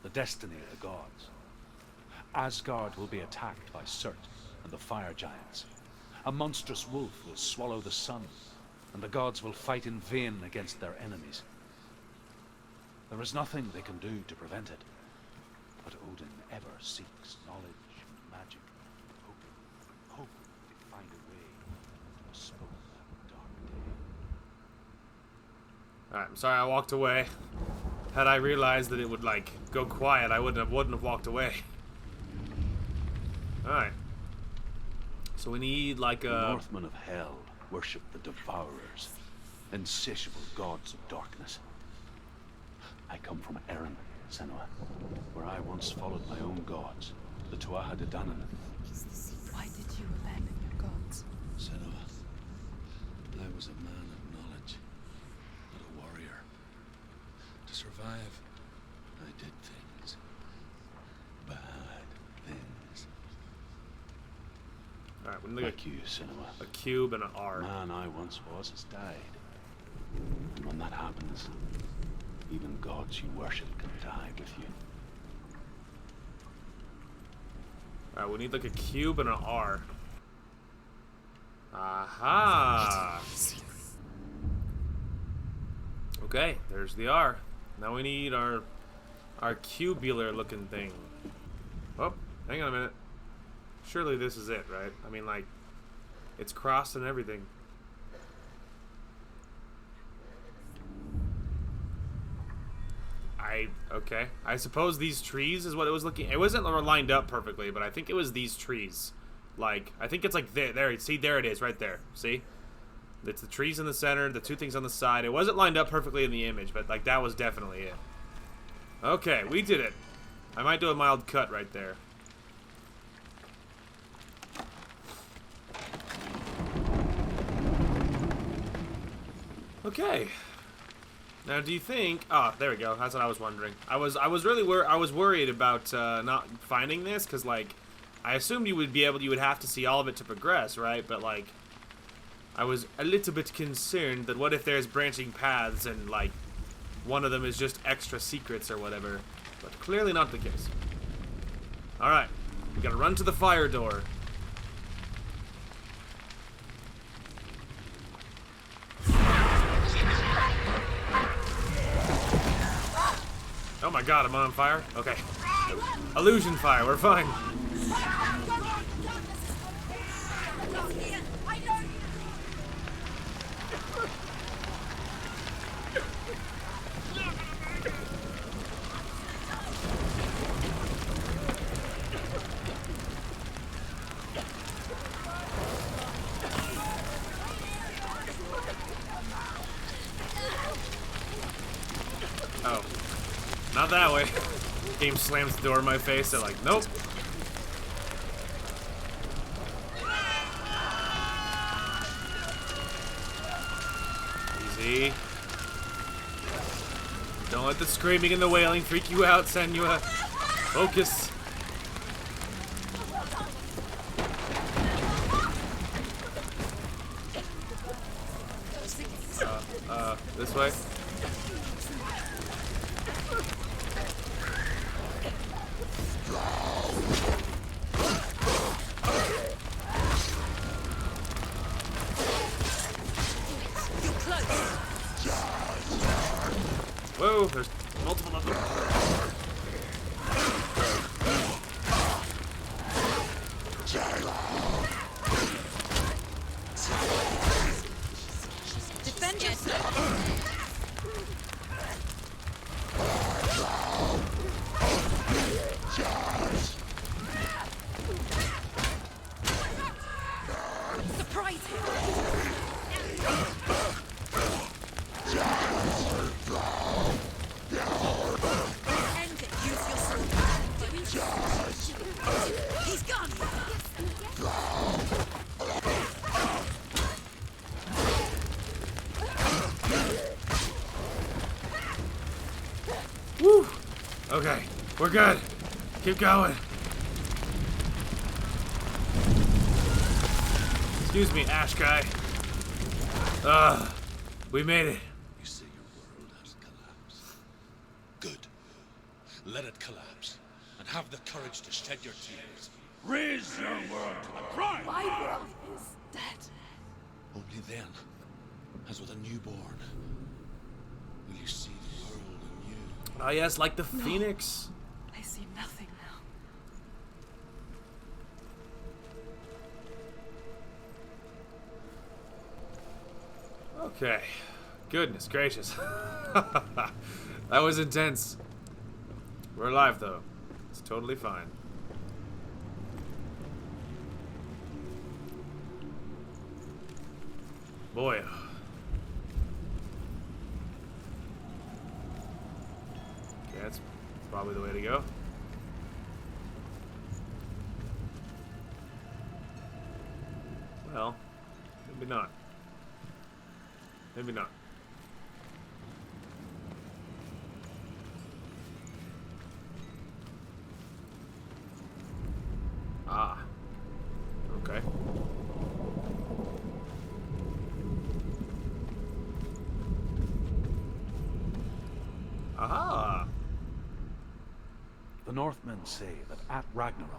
the destiny of the gods. Asgard will be attacked by Surt and the fire giants. A monstrous wolf will swallow the sun, and the gods will fight in vain against their enemies. There is nothing they can do to prevent it, but Odin ever seeks knowledge and magic, hoping to find a way to postpone that dark day. Alright, I'm sorry I walked away. Had I realized that it would, like, go quiet, I wouldn't have walked away. Alright. So we need, like, The Northmen of Hell worship the Devourers, insatiable gods of darkness. I come from Erin, Senua, where I once followed my own gods, the Tuatha De Danann. Why did you abandon your gods? Senua, I was a man of knowledge, not a warrior. To survive, I did things. Bad things. Alright, we need Like you, Senua. a cube and an R. The man I once was has died. And when that happens, even gods you worship can die with you. Alright, we need like a cube and an R. Aha! Okay, there's the R. Now we need our cubular looking thing. Oh, hang on a minute. Surely this is it, right? I mean, like, it's crossed and everything. Okay. I suppose these trees is what it was looking... It wasn't lined up perfectly, but I think it was these trees. Like, I think it's like there. See, there it is, right there. See? It's the trees in the center, the two things on the side. It wasn't lined up perfectly in the image, but, like, that was definitely it. Okay, we did it. I might do a mild cut right there. Okay. Now, do you think? Oh, there we go. That's what I was wondering. I was really worried about not finding this because, like, I assumed you would have to see all of it to progress, right? But like, I was a little bit concerned that what if there's branching paths and like one of them is just extra secrets or whatever. But clearly not the case. All right, we gotta run to the fire door. Oh my god, I'm on fire? Okay. Illusion fire, we're fine. Oh. Not that way. Game slams the door in my face. They're like, nope. Easy. Don't let the screaming and the wailing freak you out, Senua. Focus. This way. Whoa, there's multiple of them. Defend yourself. Surprise him. End it. Use your sword. He's gone. Woo! Okay, we're good. Keep going. Excuse me, Ash guy. We made it. You say your world has collapsed. Good. Let it collapse, and have the courage to shed your tears. Raise your world to the prime! My world is dead. Only then, as with a newborn, will you see the world anew. Ah, yes, like the Phoenix. I see nothing now. Okay. Goodness gracious. That was intense. We're alive, though. It's totally fine. Boy. Okay, that's probably the way to go. Well, maybe not. Maybe not. Ah. Okay. Aha! The Northmen say that at Ragnarok,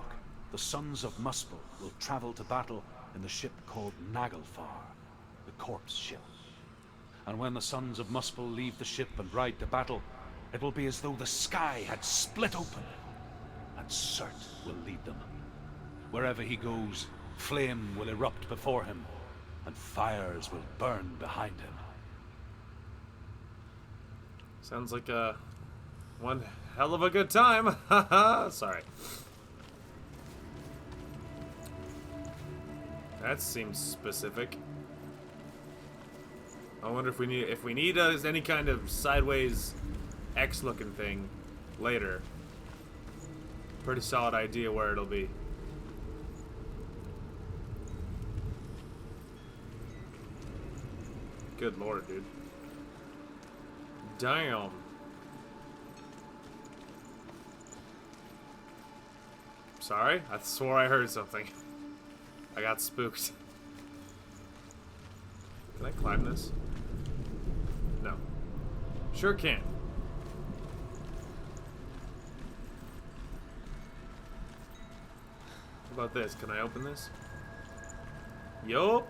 the sons of Muspel will travel to battle in the ship called Naglfar, the corpse ship. And when the sons of Muspel leave the ship and ride to battle, it will be as though the sky had split open, and Surt will lead them. Wherever he goes, flame will erupt before him, and fires will burn behind him. Sounds like one hell of a good time. Haha. Sorry. That seems specific. I wonder if we need any kind of sideways X-looking thing later. Pretty solid idea where it'll be. Good lord, dude. Damn. Sorry, I swore I heard something. I got spooked. Can I climb this? No. Sure can. How about this? Can I open this? Yup.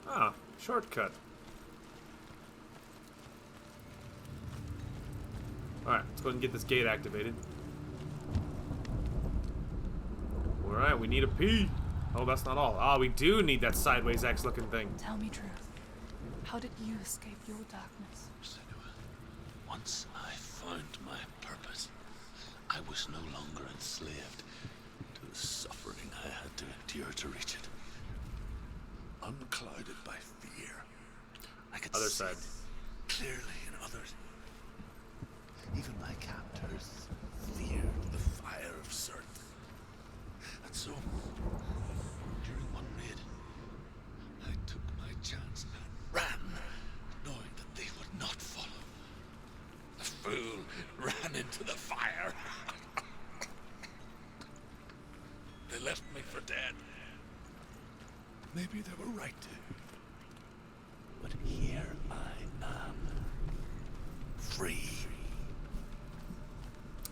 Ah, shortcut. Alright, let's go ahead and get this gate activated. Alright, we need a P. Oh, that's not all. Ah, we do need that sideways X looking thing. Tell me truth. How did you escape your darkness? Senua, once I found my purpose, I was no longer enslaved to the suffering I had to endure to reach it. Unclouded by fear, I could Other see side. clearly in others. Even my captors feared the fire of Surt. And so, during one raid, I took my chance and ran, knowing that they would not follow. The fool ran into the fire. They left me for dead. Maybe they were right to. But here I am. Free.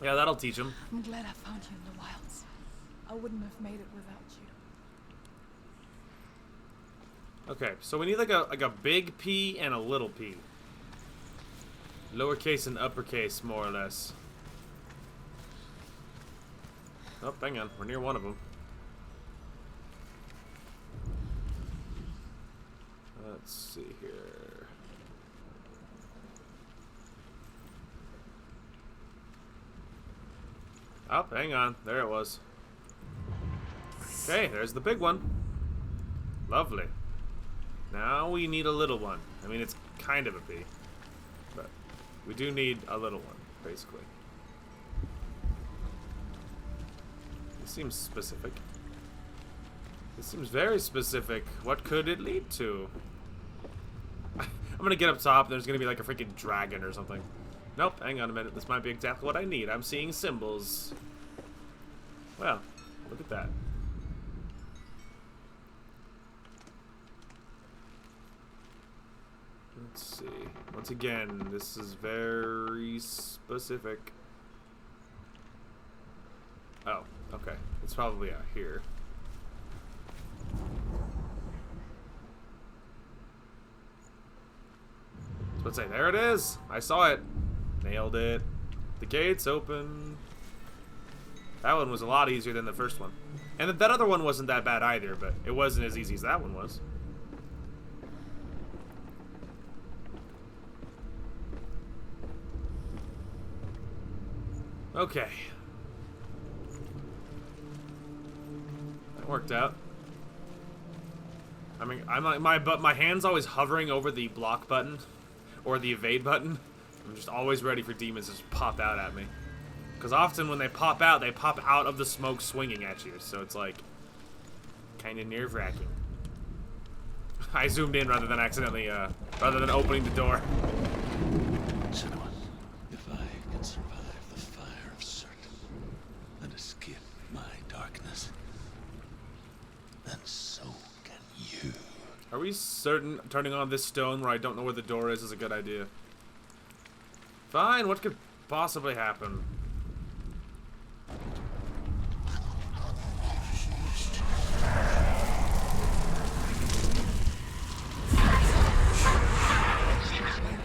Yeah, that'll teach him. I'm glad I found you in the wilds. I wouldn't have made it without you. Okay, so we need like a big P and a little p. Lowercase and uppercase, more or less. Oh, hang on. We're near one of them. Let's see here. Oh, hang on. There it was. Okay, there's the big one. Lovely. Now we need a little one. I mean, it's kind of a P. But we do need a little one, basically. This seems specific. This seems very specific. What could it lead to? I'm gonna get up top, and there's gonna be like a freaking dragon or something. Nope, hang on a minute. This might be exactly what I need. I'm seeing symbols. Well, look at that. Let's see. Once again, this is very specific. Oh, okay. It's probably out here. Let's say, there it is. I saw it. Nailed it. The gate's open. That one was a lot easier than the first one. And that other one wasn't that bad either, but it wasn't as easy as that one was. Okay. That worked out. I mean, I'm like my hand's always hovering over the block button or the evade button. I'm just always ready for demons to just pop out at me. Because often when they pop out of the smoke swinging at you. So it's like kind of nerve-wracking. I zoomed in rather than accidentally, rather than opening the door. Senua, if I can survive the fire of Surt and escape my darkness, then so can you. Are we certain turning on this stone where I don't know where the door is a good idea? Fine, what could possibly happen?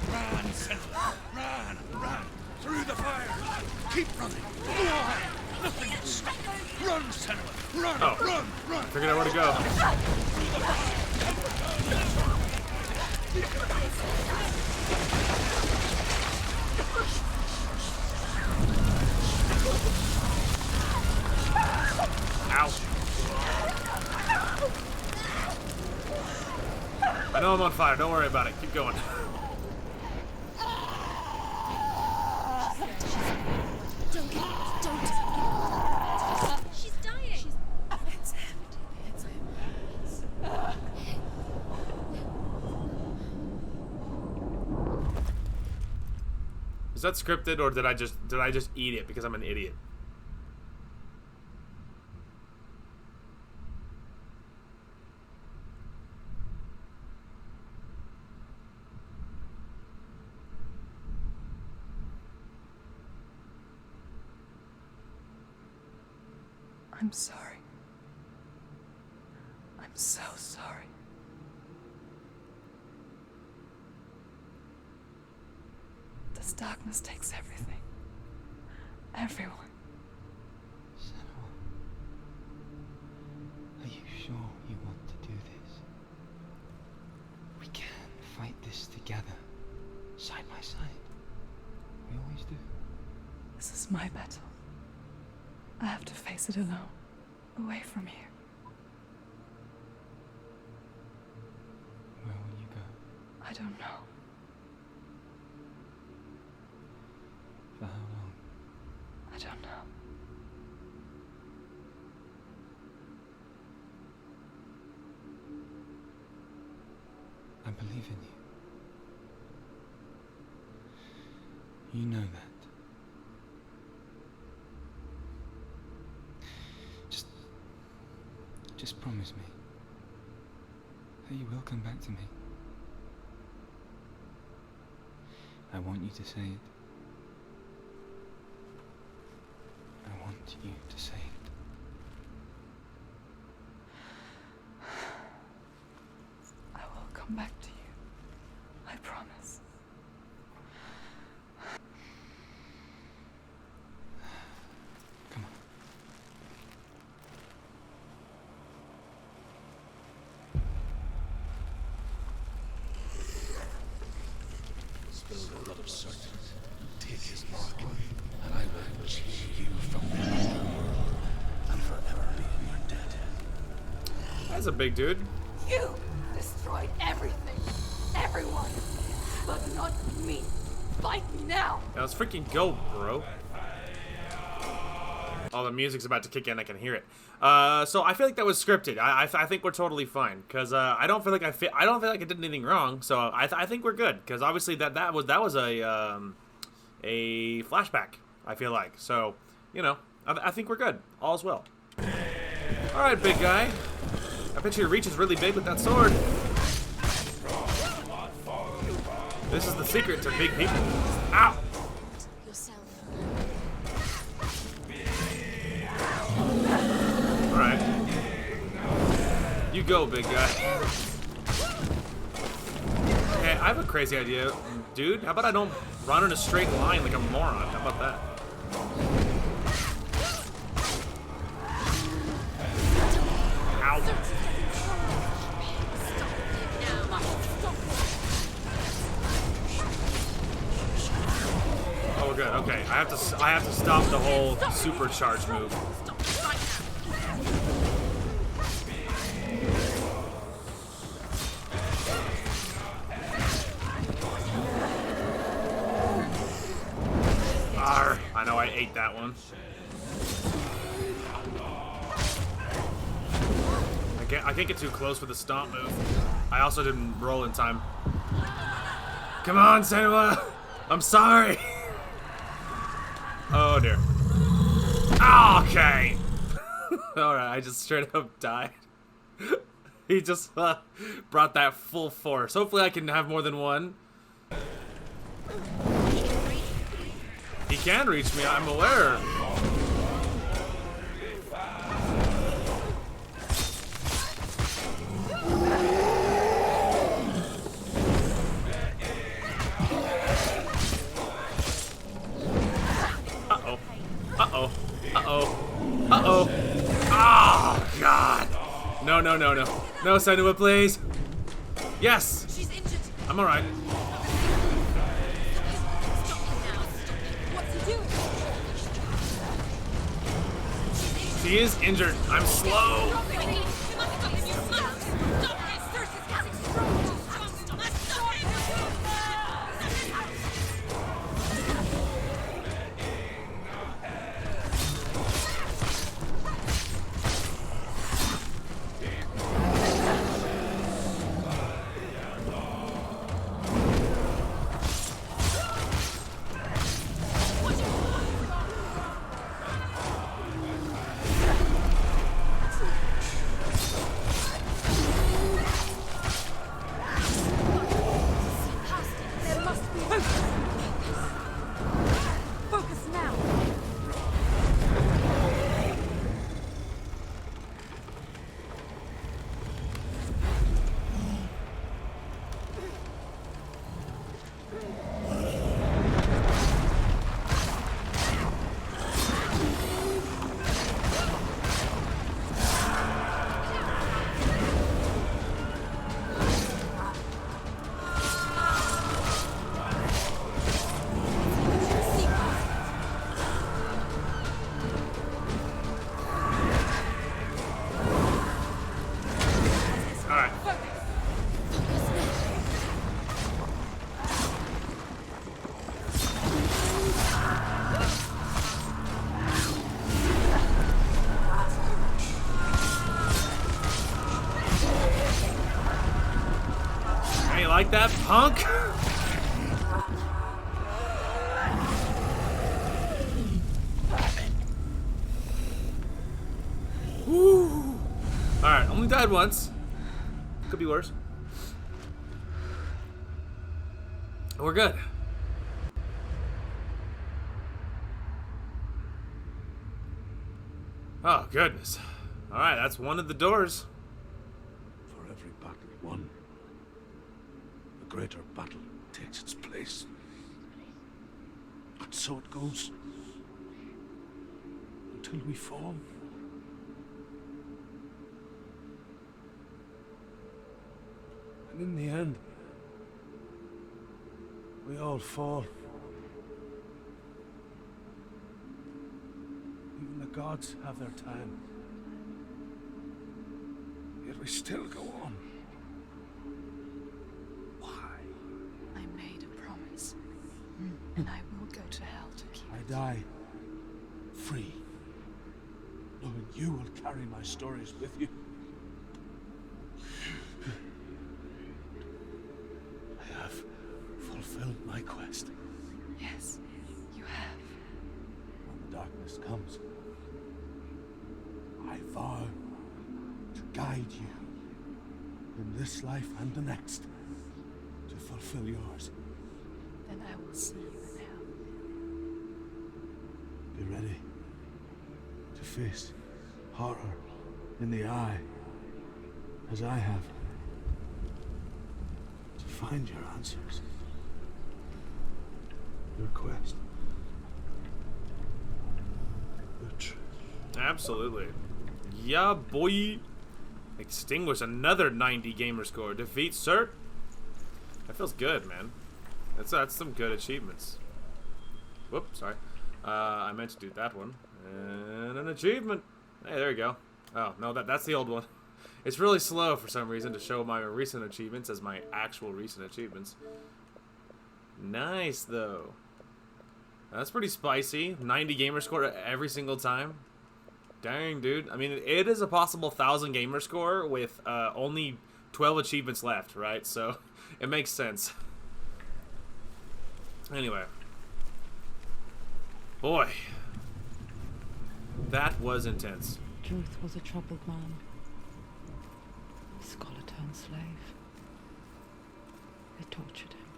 Run, Senua! Run! Run! Through the fire! Keep running! Go on! Nothing will stop you! Run, Senua! Run! Oh. Run! Run! Figured out where to go. Ow. I know I'm on fire. Don't worry about it. Keep going. She's dying. It's him. It's him. Is that scripted, or did I just eat it because I'm an idiot? I'm sorry. I'm so sorry. This darkness takes everything. Everyone. Senua, are you sure you want to do this? We can fight this together, side by side. We always do. This is my battle. I have to face it alone, away from here. Where will you go? I don't know. For how long? I don't know. I believe in you. You know that. Just promise me that you will come back to me. I want you to say it. I want you to say it. I will come back to you. I promise. Come on. Spill the blood of serpents. Take his mark, and I will change you from the world and forever be in your debt. That's a big dude. You destroyed everything, everyone, but not me. Fight me now. Yeah, let's freaking go, bro. Oh, the music's about to kick in. I can hear it. So I feel like that was scripted. I think we're totally fine because I don't feel like I don't feel like I did anything wrong. So I think we're good because obviously that was a flashback. I feel like so I think we're good. All's well. All right, big guy. I bet your reach is really big with that sword. This is the secret to big people. Ow! Yourself. Alright. You go, big guy. Hey, I have a crazy idea, dude. How about I don't run in a straight line like a moron? How about that? Ow. Oh, we're good. Okay, I have to stop the whole supercharge move. Arr, I know I ate that one. I can't get too close with the stomp move. I also didn't roll in time. Come on, Senua! I'm sorry! Oh dear. Okay! Alright, I just straight up died. He just brought that full force. Hopefully I can have more than one. He can reach me, I'm aware. Uh-oh. Uh-oh. Uh-oh. Uh-oh. Oh, God. No, no, no, no. No, Senua, please. Yes. She's injured. I'm alright. What's he doing? She is injured. I'm slow. Alright. Hey, you like that, punk? Woo! Alright, only died once. Could be worse. We're good. Oh, goodness. Alright, that's one of the doors. For every battle won, a greater battle takes its place. But so it goes. Until we fall. And in the end, we all fall. Even the gods have their time. Yet we still go on. Why? I made a promise. And I will go to hell to keep I it. die free, knowing you will carry my stories with you. I have fulfilled my quest. Yes, you have. When the darkness comes, I vow to guide you in this life and the next to fulfill yours. Then I will see you in hell. Be ready to face horror in the eye, as I have, to find your answers, your quest, the truth. Absolutely. Yeah, boy. Extinguish another 90 gamer score. Defeat Cert. That feels good, man. That's some good achievements. Whoops, sorry. I meant to do that one. And an achievement. Hey, there you go. Oh, no, that's the old one. It's really slow for some reason to show my recent achievements as my actual recent achievements. Nice, though. That's pretty spicy. 90 gamer score every single time. Dang, dude. I mean, it is a possible 1,000 gamer score with only 12 achievements left, right? So, it makes sense. Anyway. Boy. That was intense. Truth was a troubled man. A scholar turned slave. They tortured him.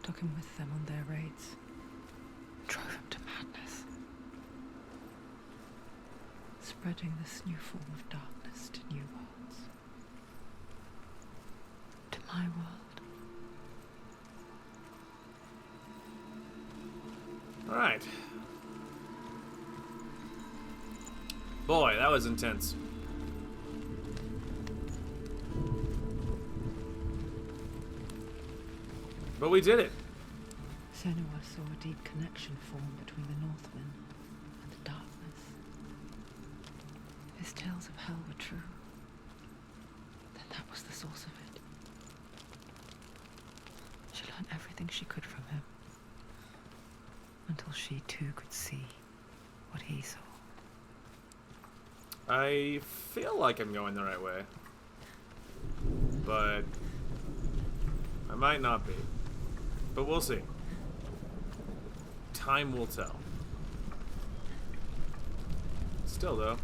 Took him with them on their raids. Drove him to madness. Spreading this new form of darkness to new worlds. To my world. Alright. Boy, that was intense. But we did it. Senua saw a deep connection form between the Northmen and the darkness. His tales of hell were true. Then that was the source of it. She learned everything she could from him. Until she too could see what he saw. I feel like I'm going the right way. But I might not be. But we'll see. Time will tell. Still, though,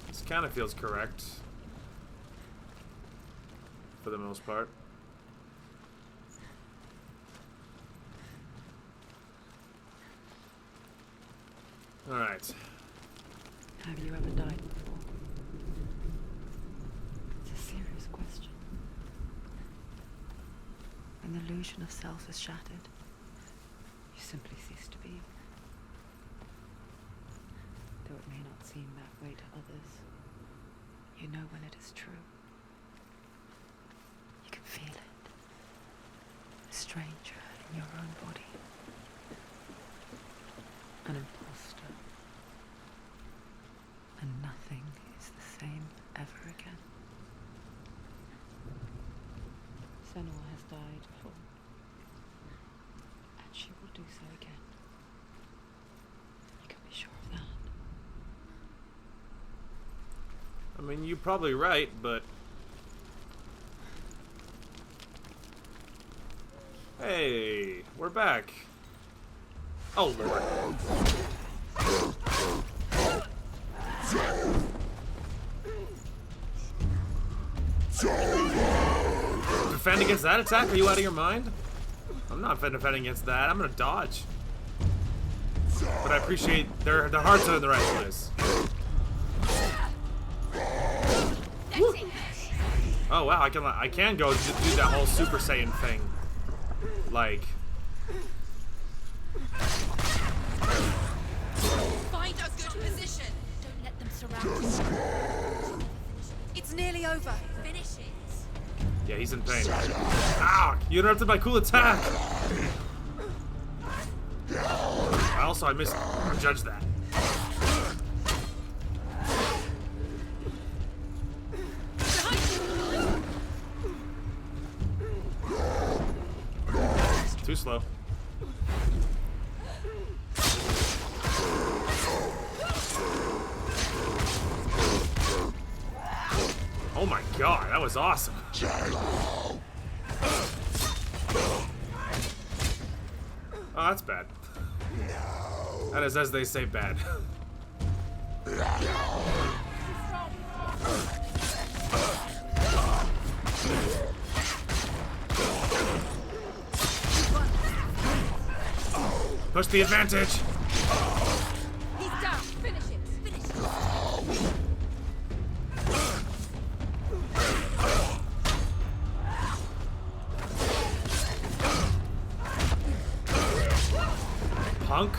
this kind of feels correct. For the most part. Alright. Have you ever died before? It's a serious question. When the illusion of self is shattered, you simply cease to be. Though it may not seem that way to others, you know when it is true. You can feel it. A stranger in your own body. An imposter. And nothing is the same ever again. Senua has died before. And she will do so again. You can be sure of that. I mean, you're probably right, but... Hey, we're back. Oh, Lord. Defend against that attack? Are you out of your mind? I'm not defending against that. I'm gonna dodge. But I appreciate their hearts are in the right place. Woo. Oh wow, I can go do that whole Super Saiyan thing. Like, Find a good position. Don't let them surround you. It's nearly over. Finish it. yeah, he's in pain. Ah, you interrupted my cool attack. I misjudged that. Too slow. Oh my god, that was awesome. Oh, that's bad. That is, as they say, bad. Push the advantage. He's down. Finish it. Finish it. Punk.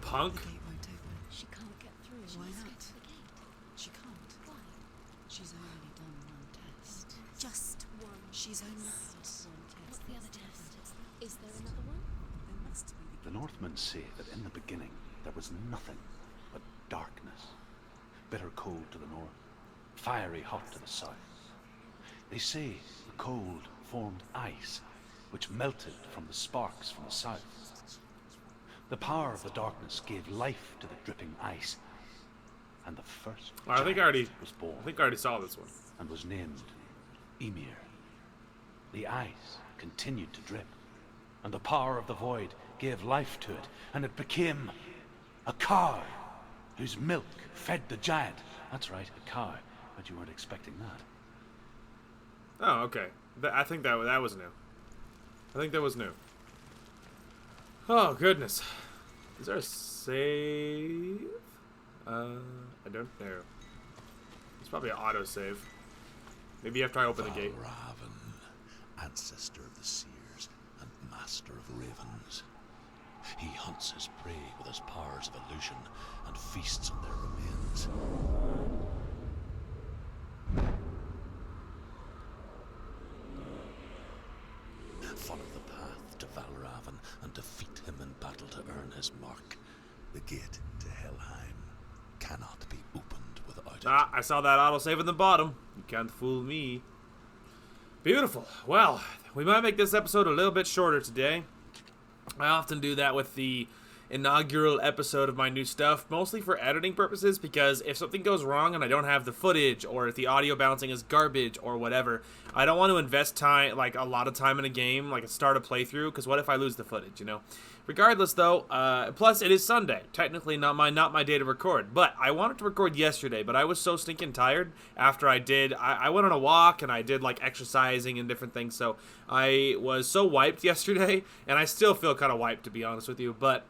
Punk? The gate won't open. She can't get through. Why She's not? got the gate. She can't. Why? She's only done one test. Just one. She's only done one test. What's the other test? Is there another one? There must be. The Northmen say that in the beginning there was nothing but darkness. Bitter cold to the north, fiery hot to the south. They say the cold formed ice, which melted from the sparks from the south. The power of the darkness gave life to the dripping ice, and the first I think I giant was born. I already saw this one. And was named Ymir. The ice continued to drip, and the power of the void gave life to it, and it became a cow whose milk fed the giant. That's right, a cow. But you weren't expecting that. Oh, okay. I think that was new. I think that was new. Oh, goodness. Is there a save? I don't know. It's probably an autosave. Maybe after I open the gate. Raven, ancestor of the seers and master of ravens. He hunts his prey with his powers of illusion and feasts on their remains. Follow the path to Valravan and defeat him in battle to earn his mark. The gate to Helheim cannot be opened without it. Ah, I saw that autosave in the bottom. You can't fool me. Beautiful. Well, we might make this episode a little bit shorter today. I often do that with the inaugural episode of my new stuff, mostly for editing purposes, because if something goes wrong and I don't have the footage, or if the audio bouncing is garbage or whatever, I don't want to invest time, like a lot of time in a game, like start a playthrough, because what if I lose the footage, you know? Regardless, though, plus it is Sunday, technically not my day to record, but I wanted to record yesterday, but I was so stinking tired after I went on a walk and I did like exercising and different things, so I was so wiped yesterday, and I still feel kind of wiped, to be honest with you, but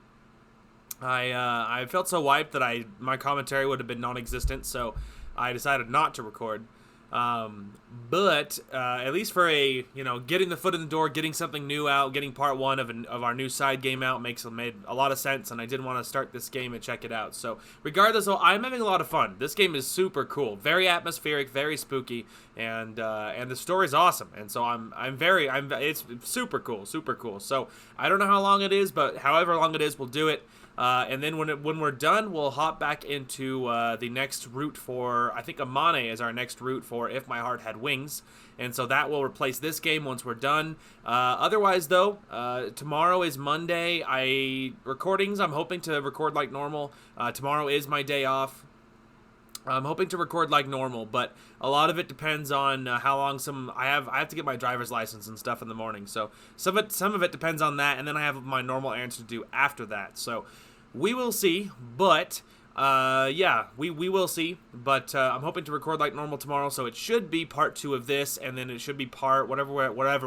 I felt so wiped that my commentary would have been non-existent, so I decided not to record. But at least for a, getting the foot in the door, getting something new out, getting part 1 of our new side game out made a lot of sense, and I did want to start this game and check it out. So regardless, I'm having a lot of fun. This game is super cool, very atmospheric, very spooky, and the story's awesome. And so it's super cool, super cool. So I don't know how long it is, but however long it is, we'll do it. And then when we're done, we'll hop back into the next route for, I think Amane is our next route for If My Heart Had Wings. And so that will replace this game once we're done. Otherwise, though, tomorrow is Monday. I'm hoping to record like normal. Tomorrow is my day off. I'm hoping to record like normal, but a lot of it depends on how long I have to get my driver's license and stuff in the morning. So some of it depends on that, and then I have my normal errands to do after that. So we will see, but yeah, we will see. But I'm hoping to record like normal tomorrow, so it should be part 2 of this, and then it should be whatever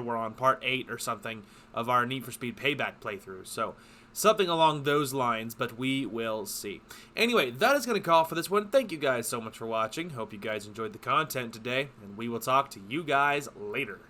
we're on, part 8 or something of our Need for Speed Payback playthrough. So something along those lines, but we will see. Anyway, that is going to call for this one. Thank you guys so much for watching. Hope you guys enjoyed the content today, and we will talk to you guys later.